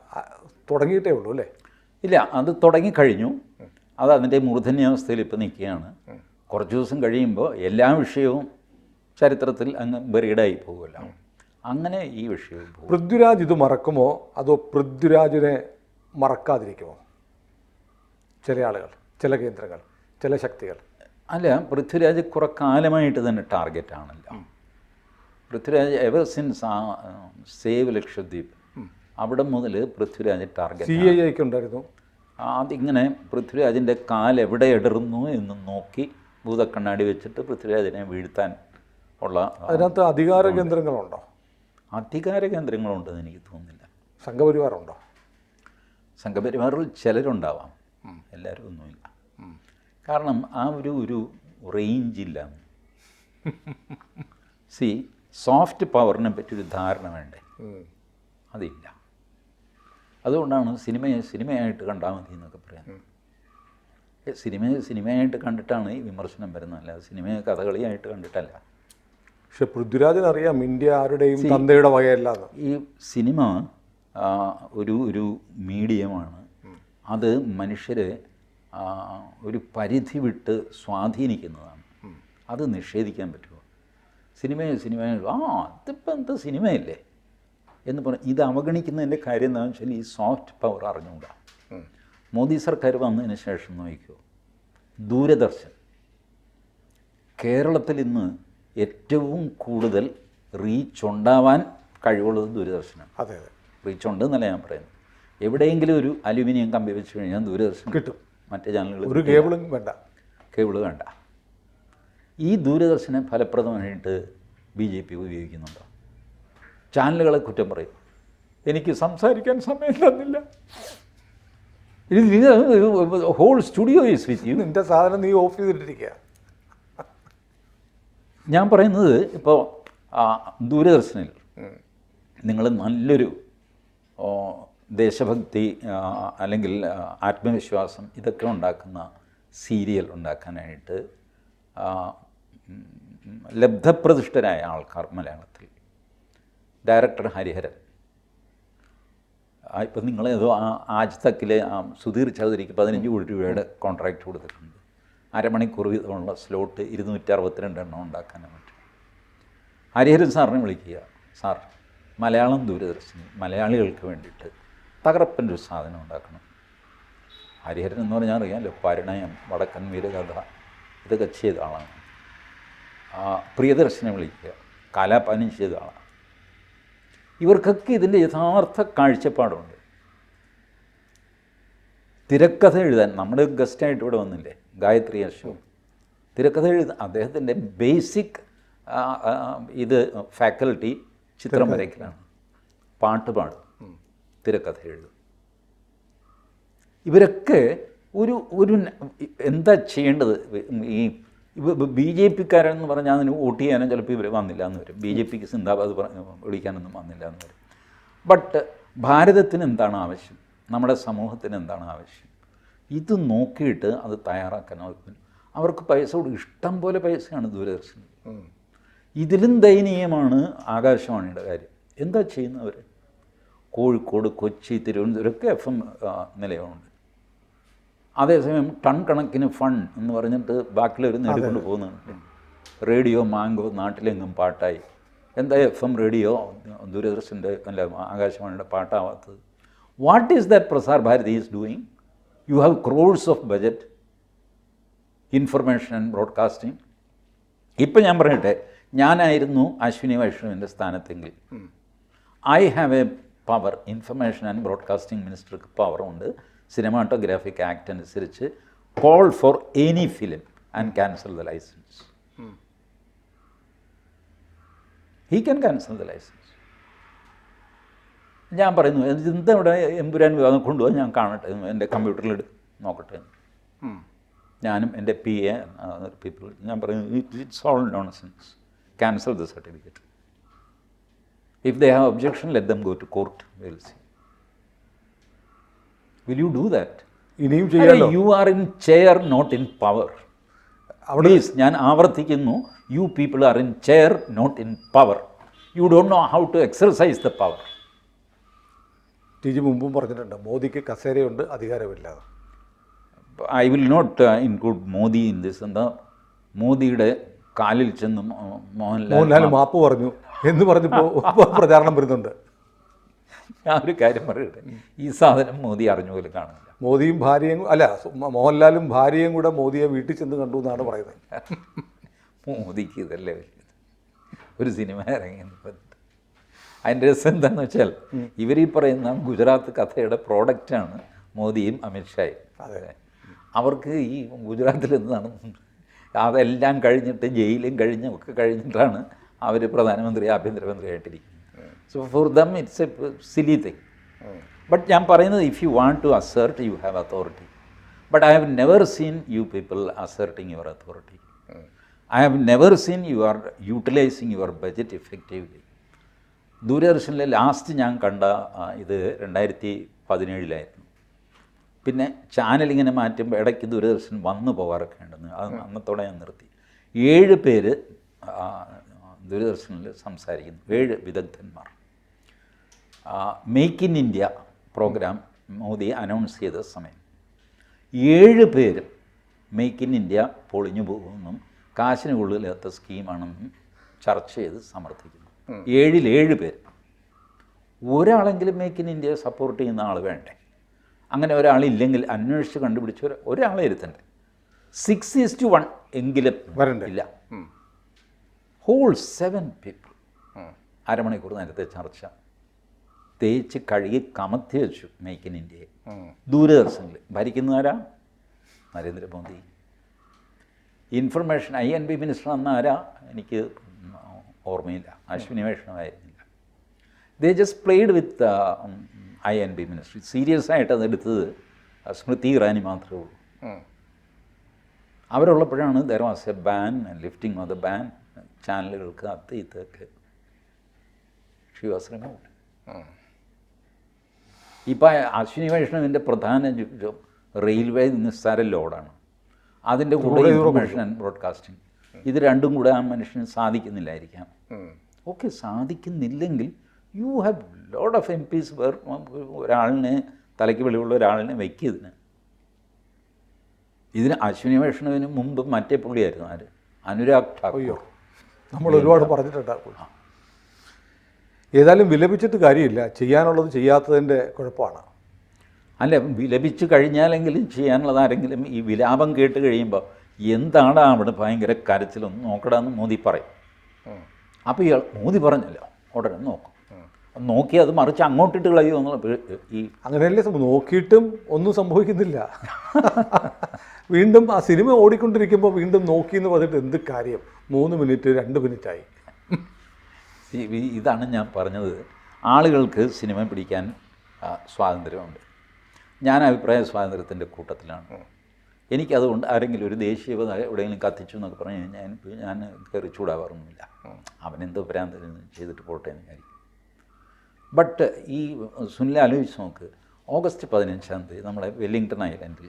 തുടങ്ങിയിട്ടേ ഉള്ളൂ അല്ലേ? ഇല്ല, അത് തുടങ്ങിക്കഴിഞ്ഞു. അത് അതിൻ്റെ മൂർധന്യാവസ്ഥയിൽ ഇപ്പോൾ നിൽക്കുകയാണ്. കുറച്ച് ദിവസം കഴിയുമ്പോൾ എല്ലാ വിഷയവും ചരിത്രത്തിൽ അങ്ങ് ബെറീഡായി പോകുമല്ലോ. അങ്ങനെ ഈ വിഷയവും പോകും. പൃഥ്വിരാജ് ഇത് മറക്കുമോ അതോ പൃഥ്വിരാജിനെ മറക്കാതിരിക്കുമോ ചില ആളുകൾ, ചില കേന്ദ്രങ്ങൾ, ചില ശക്തികൾ? അല്ല, പൃഥ്വിരാജ് കുറെ കാലമായിട്ട് തന്നെ ടാർഗറ്റാണല്ലോ. Prithviraj ever since save Lakshadweep അവിടെ മുതൽ പൃഥ്വിരാജ് ടാർഗറ്റ്. CIA ഉണ്ടായിരുന്നു. അതിങ്ങനെ പൃഥ്വിരാജിൻ്റെ കാലെവിടെ ഇടറുന്നു എന്ന് നോക്കി ഭൂതക്കണ്ണാടി വെച്ചിട്ട് പൃഥ്വിരാജിനെ വീഴ്ത്താൻ ഉള്ള. അതിനകത്ത് അധികാര കേന്ദ്രങ്ങളുണ്ടോ? അധികാര കേന്ദ്രങ്ങളുണ്ടെന്ന് എനിക്ക് തോന്നുന്നില്ല. സംഘപരിവാറുണ്ടോ? സംഘപരിവാറിൽ ചിലരുണ്ടാവാം, എല്ലാവരും ഒന്നുമില്ല. കാരണം ആ ഒരു റേഞ്ചില്ല. സോഫ്റ്റ് പവറിനെ പറ്റിയൊരു ധാരണ വേണ്ടേ, അതില്ല. അതുകൊണ്ടാണ് സിനിമയായിട്ട് കണ്ടാൽ മതി എന്നൊക്കെ പറയുന്നത്. സിനിമയായിട്ട് കണ്ടിട്ടാണ് ഈ വിമർശനം വരുന്നത്, അല്ലാതെ സിനിമയെ കഥകളിയായിട്ട് കണ്ടിട്ടല്ല. പക്ഷെ പൃഥ്വിരാജിനറിയാം ഇന്ത്യ ആരുടെയും തന്തയുടെ വകയല്ല. ഈ സിനിമ ഒരു മീഡിയമാണ്. അത് മനുഷ്യരെ ഒരു പരിധി വിട്ട് സ്വാധീനിക്കുന്നതാണ്. അത് നിഷേധിക്കാൻ പറ്റുമോ? സിനിമയെ അതിപ്പോൾ എന്താ സിനിമയല്ലേ എന്ന് പറഞ്ഞാൽ ഇത് അവഗണിക്കുന്നതിൻ്റെ കാര്യം എന്താണെന്ന് വെച്ചാൽ ഈ സോഫ്റ്റ് പവർ അറിഞ്ഞുകൂടാ. മോദി സർക്കാർ വന്നതിന് ശേഷം നോക്കിക്കോ, ദൂരദർശൻ കേരളത്തിൽ ഇന്ന് ഏറ്റവും കൂടുതൽ റീച്ച് ഉണ്ടാവാൻ കഴിവുള്ളത് ദൂരദർശനാണ്. അതെ അതെ, റീച്ച് ഉണ്ടെന്നല്ല ഞാൻ പറയുന്നത്. എവിടെയെങ്കിലും ഒരു അലുമിനിയം കമ്പി വെച്ച് കഴിഞ്ഞാൽ ദൂരദർശൻ കിട്ടും. മറ്റേ ചാനലുകൾ ഒരു കേബിളും വേണ്ട. കേബിള് വേണ്ട. ഈ ദൂരദർശനെ ഫലപ്രദമായിട്ട് BJP ഉപയോഗിക്കുന്നുണ്ടോ? ചാനലുകളെ കുറ്റം പറയും, എനിക്ക് സംസാരിക്കാൻ സമയം തന്നില്ല, whole studio is with you. നിന്റെ സാധനം നീ ഓഫ് ചെയ്തിട്ടിരിക്കുക. ഞാൻ പറയുന്നത് ഇപ്പോൾ ദൂരദർശനിൽ നിങ്ങൾ നല്ലൊരു ദേശഭക്തി അല്ലെങ്കിൽ ആത്മവിശ്വാസം ഇതൊക്കെ ഉണ്ടാക്കുന്ന സീരിയൽ ഉണ്ടാക്കാനായിട്ട് ലബ്ധപ്രതിഷ്ഠരായ ആൾക്കാർ മലയാളത്തിൽ, ഡയറക്ടർ ഹരിഹരൻ, ഇപ്പം നിങ്ങളേതോ ആജ് തക്കിലെ സുധീർ ചൗധരിക്ക് 15 കോടി രൂപയുടെ കോൺട്രാക്റ്റ് കൊടുത്തിട്ടുണ്ട്. അരമണിക്കൂർ വീതമുള്ള സ്ലോട്ട് 262 എണ്ണം ഉണ്ടാക്കാനും പറ്റും. ഹരിഹരൻ സാറിനെ വിളിക്കുക, സാർ മലയാളം ദൂരദർശനിൽ മലയാളികൾക്ക് വേണ്ടിയിട്ട് തകർപ്പൻ്റെ ഒരു സാധനം ഉണ്ടാക്കണം. ഹരിഹരൻ എന്ന് പറഞ്ഞാൽ അറിയാമല്ലോ, പരിണയം, വടക്കൻ വീരകഥ ഇതൊക്കെ ചെയ്ത ആളാണ്. പ്രിയദർശനെ വിളിക്കുക, കലാപാനം ചെയ്ത ആളാണ്. ഇവർക്കൊക്കെ ഇതിൻ്റെ യഥാർത്ഥ കാഴ്ചപ്പാടുണ്ട്. തിരക്കഥ എഴുതാൻ നമ്മുടെ ഗസ്റ്റായിട്ട് ഇവിടെ വന്നില്ലേ ഗായത്രി അശോക്, തിരക്കഥ എഴുതാൻ അദ്ദേഹത്തിൻ്റെ ബേസിക് ഇത് ഫാക്കൽറ്റി ചിത്രം വരയ്ക്കലാണ്. പാട്ട് പാടും, തിരക്കഥ എഴുതും. ഇവരൊക്കെ ഒരു എന്താ ചെയ്യേണ്ടത്? ഈ BJPക്കാരെന്ന് പറഞ്ഞാൽ അതിന് വോട്ട് ചെയ്യാനും ചിലപ്പോൾ ഇവർ വന്നില്ല എന്ന് വരും. BJPക്ക് സിന്ദാബാദ് വിളിക്കാനൊന്നും വന്നില്ല എന്ന് വരും. ബട്ട് ഭാരതത്തിന് എന്താണ് ആവശ്യം, നമ്മുടെ സമൂഹത്തിന് എന്താണ് ആവശ്യം, ഇത് നോക്കിയിട്ട് അത് തയ്യാറാക്കാൻ അവർക്ക് പൈസ കൊടുക്കും. ഇഷ്ടം പോലെ പൈസയാണ് ദൂരദർശനിൽ. ഇതിലും ദയനീയമാണ് ആകാശവാണിയുടെ കാര്യം. എന്താ ചെയ്യുന്നവർ? കോഴിക്കോട്, കൊച്ചി, തിരുവനന്തപുരമൊക്കെ FM നിലയമുണ്ട്. അതേസമയം ടൺ കണക്കിന് ഫണ്ട് എന്ന് പറഞ്ഞിട്ട് ബാക്കിയുള്ളവർ നേടിക്കൊണ്ട് പോകുന്നുണ്ട്. റേഡിയോ മാംഗോ നാട്ടിലെങ്ങും പാട്ടായി. എന്താ FM റേഡിയോ ദൂരദർശൻ്റെ അല്ല ആകാശവാണിയുടെ പാട്ടാവാത്തത്? What is that Prasar Bharati is doing? You have crores of budget, information and broadcasting. ഇപ്പം ഞാൻ പറയട്ടെ, ഞാനായിരുന്നു അശ്വിനി വൈഷ്ണവിൻ്റെ സ്ഥാനത്തെങ്കിൽ I have a power, information and broadcasting മിനിസ്റ്റർക്ക് പവറുണ്ട്. സിനിമാറ്റോഗ്രാഫിക് ആക്ട് അനുസരിച്ച് call for any film and cancel the licence. He can cancel the licence. ഞാൻ പറയുന്നു, എന്താ ഇവിടെ എമ്പുരാൻ വിവാദം കൊണ്ടുപോകാൻ ഞാൻ കാണട്ടെ, എൻ്റെ കമ്പ്യൂട്ടറിൽ നോക്കട്ടെ. ഞാനും എൻ്റെ PA പീപ്പിൾ ഞാൻ പറയും it's all nonsense, cancel the certificate. If they have objection let them go to court, will see. Will you do that? ഇനിയും ചെയ്യാമല്ലോ. You are in chair not in power. Please, ഞാൻ ആവർത്തിക്കുന്നു, you people are in chair not in power. You don't know how to exercise the power. TG മുമ്പും പറഞ്ഞിട്ടുണ്ട്, മോദിക്ക് കസേരയുണ്ട്, അധികാരമില്ല. I will not include Modi in this. എന്താ, മോദിയുടെ കാലിൽ ചെന്ന് മോഹൻലാൽ മാപ്പ് പറഞ്ഞു എന്ന് പറഞ്ഞപ്പോൾ പ്രചാരണം വരുന്നുണ്ട്. ഞാൻ ഒരു കാര്യം പറയട്ടെ, ഈ സാധനം മോദി അറിഞ്ഞ പോലും കാണില്ല. മോദിയും ഭാര്യയും അല്ല, മോഹൻലാലും ഭാര്യയും കൂടെ മോദിയെ വീട്ടിൽ ചെന്ന് കണ്ടു എന്നാണ് പറയുന്നത്. മോദിക്ക് ഇതല്ലേ ഒരു സിനിമ ഇറങ്ങി. അതിൻ്റെ രസം എന്താണെന്ന് വെച്ചാൽ, ഇവർ ഈ പറയുന്ന ഗുജറാത്ത് കഥയുടെ പ്രോഡക്റ്റാണ് മോദിയും അമിത്ഷായും. അതെ, അവർക്ക് ഈ ഗുജറാത്തിൽ എന്താണ്, അതെല്ലാം കഴിഞ്ഞിട്ട് ജയിലും ഒക്കെ കഴിഞ്ഞിട്ടാണ് അവർ പ്രധാനമന്ത്രി ആഭ്യന്തരമന്ത്രിയായിട്ടിരിക്കുന്നത്. So for them it's a silly thing. But ഞാൻ പറയുന്നത്, if you want to assert you have authority. But I have never seen you people asserting your authority. I have never seen you are utilising your budget effectively. ദൂരദർശനിലെ last ഞാൻ കണ്ട ഇത് 2017 പിന്നെ ചാനലിങ്ങനെ മാറ്റുമ്പോൾ ഇടയ്ക്ക് ദൂരദർശൻ വന്നു പോകാറൊക്കെ ഉണ്ടെന്ന്. അത് അന്നത്തോടെ ഞാൻ നിർത്തി. 7 പേര് ദൂരദർശനിൽ സംസാരിക്കുന്നു, 7 വിദഗ്ധന്മാർ. Make in India programme Modi announce ചെയ്ത സമയം 7 പേരും മേക്ക് ഇൻ ഇന്ത്യ പൊളിഞ്ഞു പോകുമെന്നും കാശിന് കൊള്ളില്ലാത്ത സ്കീമാണെന്നും ചർച്ച ചെയ്ത് സമർത്ഥിക്കുന്നു. 7 പേര്. ഒരാളെങ്കിലും മേക്ക് ഇൻ ഇന്ത്യയെ സപ്പോർട്ട് ചെയ്യുന്ന ആൾ വേണ്ടേ? അങ്ങനെ ഒരാളില്ലെങ്കിൽ അന്വേഷിച്ച് കണ്ടുപിടിച്ച ഒരാളെ ഇരുത്തണ്ടേ? 6:1 എങ്കിലും ഇല്ല. ഹോൾ 7 പീപ്പിൾ അരമണിക്കൂർ നേരത്തെ ചർച്ച തേച്ച് കഴുകി കമത്തി വെച്ചു മേക്ക് ഇൻ ഇന്ത്യയെ. ദൂരദർശനിൽ ഭരിക്കുന്നവരാ? നരേന്ദ്രമോദി. ഇൻഫർമേഷൻ INB മിനിസ്റ്റർ അന്ന് ആരാ? എനിക്ക് ഓർമ്മയില്ല, Ashwini വൈഷ്ണവായിരുന്നില്ല. They just played with INB minister. Serious ആയിട്ട് അതെടുത്തത് സ്മൃതി ഇറാനി മാത്രമേ ഉള്ളൂ. അവരുള്ളപ്പോഴാണ് there was A ban, lifting of the ban. ചാനലുകൾക്ക് ഇതൊക്കെ ഷി വാസ് റിമൂവ്ഡ്. ഇപ്പം അശ്വിനി വൈഷ്ണവിൻ്റെ പ്രധാന റെയിൽവേ നിസ്സാര ലോഡാണ്. അതിൻ്റെ കൂടെ ഇൻഫർമേഷൻ ആൻഡ് ബ്രോഡ്കാസ്റ്റിംഗ്, ഇത് രണ്ടും കൂടെ ആ മനുഷ്യന് സാധിക്കുന്നില്ലായിരിക്കാം. ഓക്കെ, സാധിക്കുന്നില്ലെങ്കിൽ you have load of MPs where ഒരാളിനെ തലയ്ക്ക് വെളിവുള്ള ഒരാളിനെ വയ്ക്കിയതിന്. ഇതിന് അശ്വിനി വൈഷ്ണവിന് മുമ്പ് മറ്റേ പുള്ളിയായിരുന്നു ആര്? അനുരാഗ് ഠാക്കൂർ. നമ്മൾ ഒരുപാട് പറഞ്ഞിട്ടുണ്ടാകും. ഏതായാലും വിലപിച്ചിട്ട് കാര്യമില്ല, ചെയ്യാനുള്ളത് ചെയ്യാത്തതിൻ്റെ കുഴപ്പമാണ്. അല്ല, വിലപിച്ച് കഴിഞ്ഞാലെങ്കിലും ചെയ്യാനുള്ളത് ആരെങ്കിലും ഈ വിലാപം കേട്ട് കഴിയുമ്പോൾ എന്താണ് അവിടെ ഭയങ്കര കരച്ചിലൊന്നും നോക്കടാന്ന് മോദി പറയും. അപ്പോൾ ഇയാൾ മോദി പറഞ്ഞല്ലോ ഉടനെ നോക്കും. നോക്കി അത് മറിച്ച് അങ്ങോട്ടിട്ട് കളയുമോ എന്നുള്ള ഈ അങ്ങനെയല്ലേ നോക്കിയിട്ടും ഒന്നും സംഭവിക്കുന്നില്ല. വീണ്ടും ആ സിനിമ ഓടിക്കൊണ്ടിരിക്കുമ്പോൾ വീണ്ടും നോക്കി എന്ന് പറഞ്ഞിട്ട് എന്ത് കാര്യം? 3 മിനിറ്റ് 2 മിനിറ്റായി. ഇതാണ് ഞാൻ പറഞ്ഞത്, ആളുകൾക്ക് സിനിമ പിടിക്കാൻ സ്വാതന്ത്ര്യമുണ്ട്. ഞാൻ അഭിപ്രായ സ്വാതന്ത്ര്യത്തിൻ്റെ കൂട്ടത്തിലാണ്. എനിക്കതുകൊണ്ട് ആരെങ്കിലും ഒരു ദേശീയത എവിടെയെങ്കിലും കത്തിച്ചു എന്നൊക്കെ പറഞ്ഞു കഴിഞ്ഞാൽ ഞാൻ കയറി ചൂടാവാറൊന്നുമില്ല. അവനെന്തോ ഭ്രാന്ത് ചെയ്തിട്ട് പോട്ടെ എന്ന് വിചാരിക്കും. ബട്ട് ഈ സുനിൽ ആലോചിച്ച് നോക്ക്, ഓഗസ്റ്റ് 15 നമ്മളെ വെല്ലിംഗ്ടൺ ഐലൻഡിൽ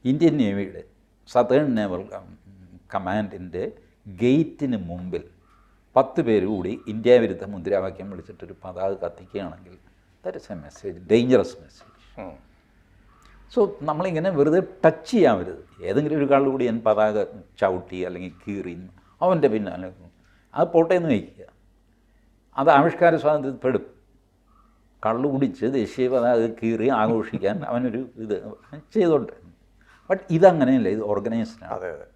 ഇന്ത്യൻ നേവിയുടെ സതേൺ നേവൽ കമാൻഡിൻ്റെ ഗേറ്റിന് മുമ്പിൽ 10 പേര് കൂടി ഇന്ത്യ വിരുദ്ധ മുദ്രാവാക്യം വിളിച്ചിട്ടൊരു പതാക കത്തിക്കുകയാണെങ്കിൽ that is a message, dangerous message. So നമ്മളിങ്ങനെ വെറുതെ ടച്ച് ചെയ്യാവരുത്. ഏതെങ്കിലും ഒരു കാളിൽ കൂടി ഞാൻ പതാക ചവിട്ടി അല്ലെങ്കിൽ കീറി അവൻ്റെ പിന്നാലെ അത് പോട്ടേന്ന് വയ്ക്കുക. അത് ആവിഷ്കാര സ്വാതന്ത്ര്യപ്പെടും. കള്ളു കുടിച്ച് ദേശീയ പതാക കീറി ആഘോഷിക്കാൻ അവനൊരു ഇത് ചെയ്തോട്ടെ. ബട്ട് ഇതങ്ങനെയല്ല, ഇത് ഓർഗനൈസ്ഡാണ്. അതെ അതെ.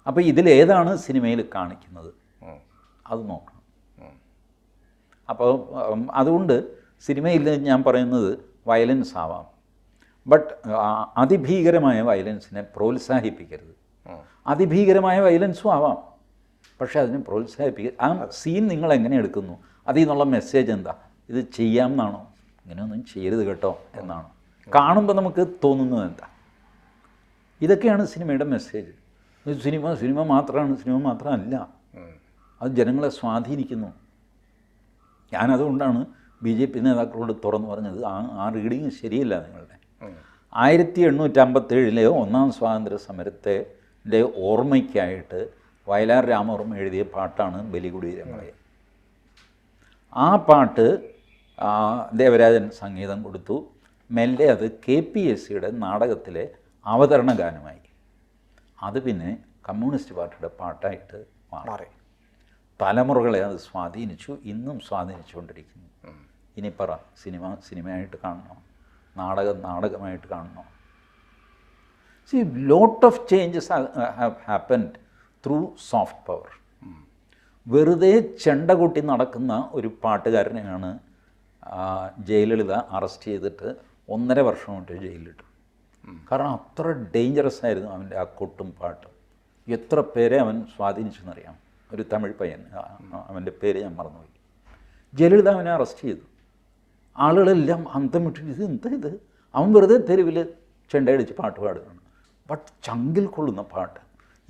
അപ്പോൾ ഇതിലേതാണ് സിനിമയിൽ കാണിക്കുന്നത് അത് നോക്കണം. അപ്പോൾ അതുകൊണ്ട് സിനിമയിൽ ഞാൻ പറയുന്നത് വയലൻസ് ആവാം, ബട്ട് അതിഭീകരമായ വയലൻസിനെ പ്രോത്സാഹിപ്പിക്കരുത്. അതിഭീകരമായ വയലൻസും ആവാം, പക്ഷേ അതിനെ പ്രോത്സാഹിപ്പിക്കുക. ആ സീൻ നിങ്ങൾ എങ്ങനെ എടുക്കുന്നു, അതിൽ നിന്നുള്ള മെസ്സേജ് എന്താ? ഇത് ചെയ്യാമെന്നാണോ? ഇങ്ങനെയൊന്നും ചെയ്യരുത് കേട്ടോ എന്നാണോ? കാണുമ്പോൾ നമുക്ക് തോന്നുന്നത് എന്താ? ഇതൊക്കെയാണ് സിനിമയുടെ മെസ്സേജ്. സിനിമ മാത്രമല്ല, അത് ജനങ്ങളെ സ്വാധീനിക്കുന്നു. ഞാനതുകൊണ്ടാണ് BJP നേതാക്കളോട് തുറന്നു പറഞ്ഞത്, ആ റീഡിങ് ശരിയല്ല നിങ്ങളുടെ. 1857 ഒന്നാം സ്വാതന്ത്ര്യ സമരത്തെ ഓർമ്മയ്ക്കായിട്ട് വയലാർ രാമവർമ്മ എഴുതിയ പാട്ടാണ് ബലികുടീരങ്ങളെ. ആ പാട്ട് ദേവരാജൻ സംഗീതം കൊടുത്തു. മെല്ലെ അത് KPSCയുടെ നാടകത്തിലെ അവതരണ ഗാനമായി. അത് പിന്നെ കമ്മ്യൂണിസ്റ്റ് പാർട്ടിയുടെ പാട്ടായിട്ട് മാറി. തലമുറകളെ അത് സ്വാധീനിച്ചു, ഇന്നും സ്വാധീനിച്ചുകൊണ്ടിരിക്കുന്നു. ഇനി പറ, സിനിമയായിട്ട് കാണണോ, നാടകമായിട്ട് കാണണോ? See, lot of changes have happened through soft power. വെറുതെ ചെണ്ട കൊട്ടി നടക്കുന്ന ഒരു പാട്ടുകാരനെയാണ് ജയലളിത അറസ്റ്റ് ചെയ്തിട്ട് 1.5 വർഷം കൊണ്ട് ജയിലിലിട്ടു. കാരണം അത്ര ഡേഞ്ചറസ് ആയിരുന്നു അവൻ്റെ ആ കൊട്ടും പാട്ടും. എത്ര പേരെ അവൻ സ്വാധീനിച്ചെന്നറിയാം. ഒരു തമിഴ് പയ്യൻ, അവൻ്റെ പേര് ഞാൻ മറന്നുപോയി. ജയലളിത അവനെ അറസ്റ്റ് ചെയ്തു. ആളുകളെല്ലാം അന്തം വിട്ടിട്ട് ഇത് അവൻ വെറുതെ തെരുവിൽ ചെണ്ടയടിച്ച് പാട്ട് പാടുകയാണ്. ബട്ട് ചങ്കിൽ കൊള്ളുന്ന പാട്ട്,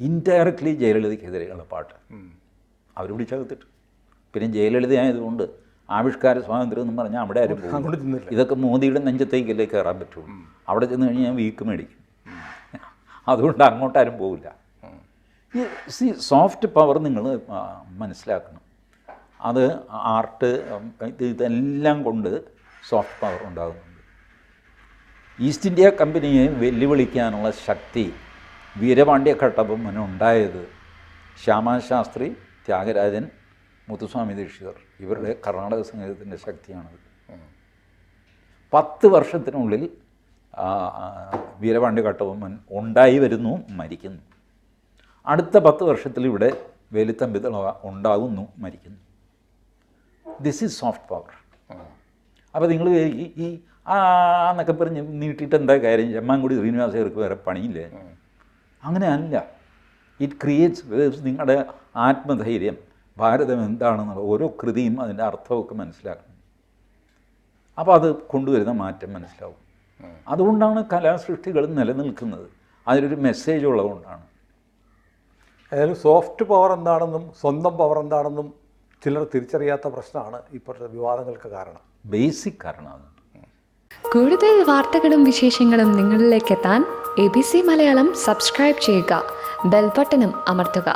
ഇൻഡയറക്റ്റ്ലി ജയലളിതയ്ക്കെതിരെയുള്ള പാട്ട് അവർ പിടിച്ചകത്തിട്ടു. പിന്നെ ജയലളിത ആയതുകൊണ്ട് ആവിഷ്കാര സ്വാതന്ത്ര്യം എന്ന് പറഞ്ഞാൽ അവിടെ ആരും പോകും. ഇതൊക്കെ മോദിയുടെ നെഞ്ചത്തേക്കല്ലേ കയറാൻ പറ്റുള്ളൂ. അവിടെ ചെന്ന് കഴിഞ്ഞാൽ ഞാൻ വീക്ക് മേടിക്കും. അതുകൊണ്ട് അങ്ങോട്ടാരും പോവില്ല. ഈ സോഫ്റ്റ് പവർ നിങ്ങൾ മനസ്സിലാക്കണം. അത് ആർട്ട് ഇതെല്ലാം കൊണ്ട് സോഫ്റ്റ് പവർ ഉണ്ടാകുന്നുണ്ട്. ഈസ്റ്റ് ഇന്ത്യ കമ്പനിയെ വെല്ലുവിളിക്കാനുള്ള ശക്തി വീരപാണ്ഡ്യ കട്ടബൊമ്മനുണ്ടായത് ശ്യാമാശാസ്ത്രി, ത്യാഗരാജൻ, മുത്തുസ്വാമി ദീക്ഷിതർ ഇവരുടെ കർണാടക സംഗീതത്തിൻ്റെ ശക്തിയാണത്. 10 വർഷത്തിനുള്ളിൽ വീരപാണ്ഡ്യ കട്ടബൊമ്മൻ ഉണ്ടായി വരുന്നു, മരിക്കുന്നു. അടുത്ത 10 വർഷത്തിൽ ഇവിടെ വേലുത്തമ്പി ദളവ ഉണ്ടാകുന്നു, മരിക്കുന്നു. This is soft power. അപ്പോൾ നിങ്ങൾ ഈ എന്നൊക്കെ പറഞ്ഞ് നീട്ടിയിട്ട് എന്താ കാര്യം? ചെമ്മാൻകുടി ശ്രീനിവാസർക്ക് വേറെ പണിയില്ലേ? അങ്ങനെ അല്ല. ഇറ്റ് ക്രിയേറ്റ്സ് നിങ്ങളുടെ ആത്മധൈര്യം, ഭാരതം എന്താണെന്നുള്ള ഓരോ കൃതിയും അതിൻ്റെ അർത്ഥമൊക്കെ മനസ്സിലാക്കണം. അപ്പോൾ അത് കൊണ്ടുവരുന്ന മാറ്റം മനസ്സിലാവും. അതുകൊണ്ടാണ് കലാസൃഷ്ടികൾ നിലനിൽക്കുന്നത്. അതിലൊരു മെസ്സേജ് ഉള്ളതുകൊണ്ടാണ്. ഏതായാലും സോഫ്റ്റ് പവർ എന്താണെന്നും സ്വന്തം പവർ എന്താണെന്നും ചിലർ തിരിച്ചറിയാത്ത പ്രശ്നമാണ് ഇപ്പോഴത്തെ വിവാദങ്ങൾക്ക് കാരണം. ബേസിക് കാരണമാണ്. കൂടുതൽ വാർത്തകളും വിശേഷങ്ങളും നിങ്ങളിലേക്ക് എത്താൻ ABC മലയാളം സബ്സ്ക്രൈബ് ചെയ്യുക, ബെൽ ബട്ടണും അമർത്തുക.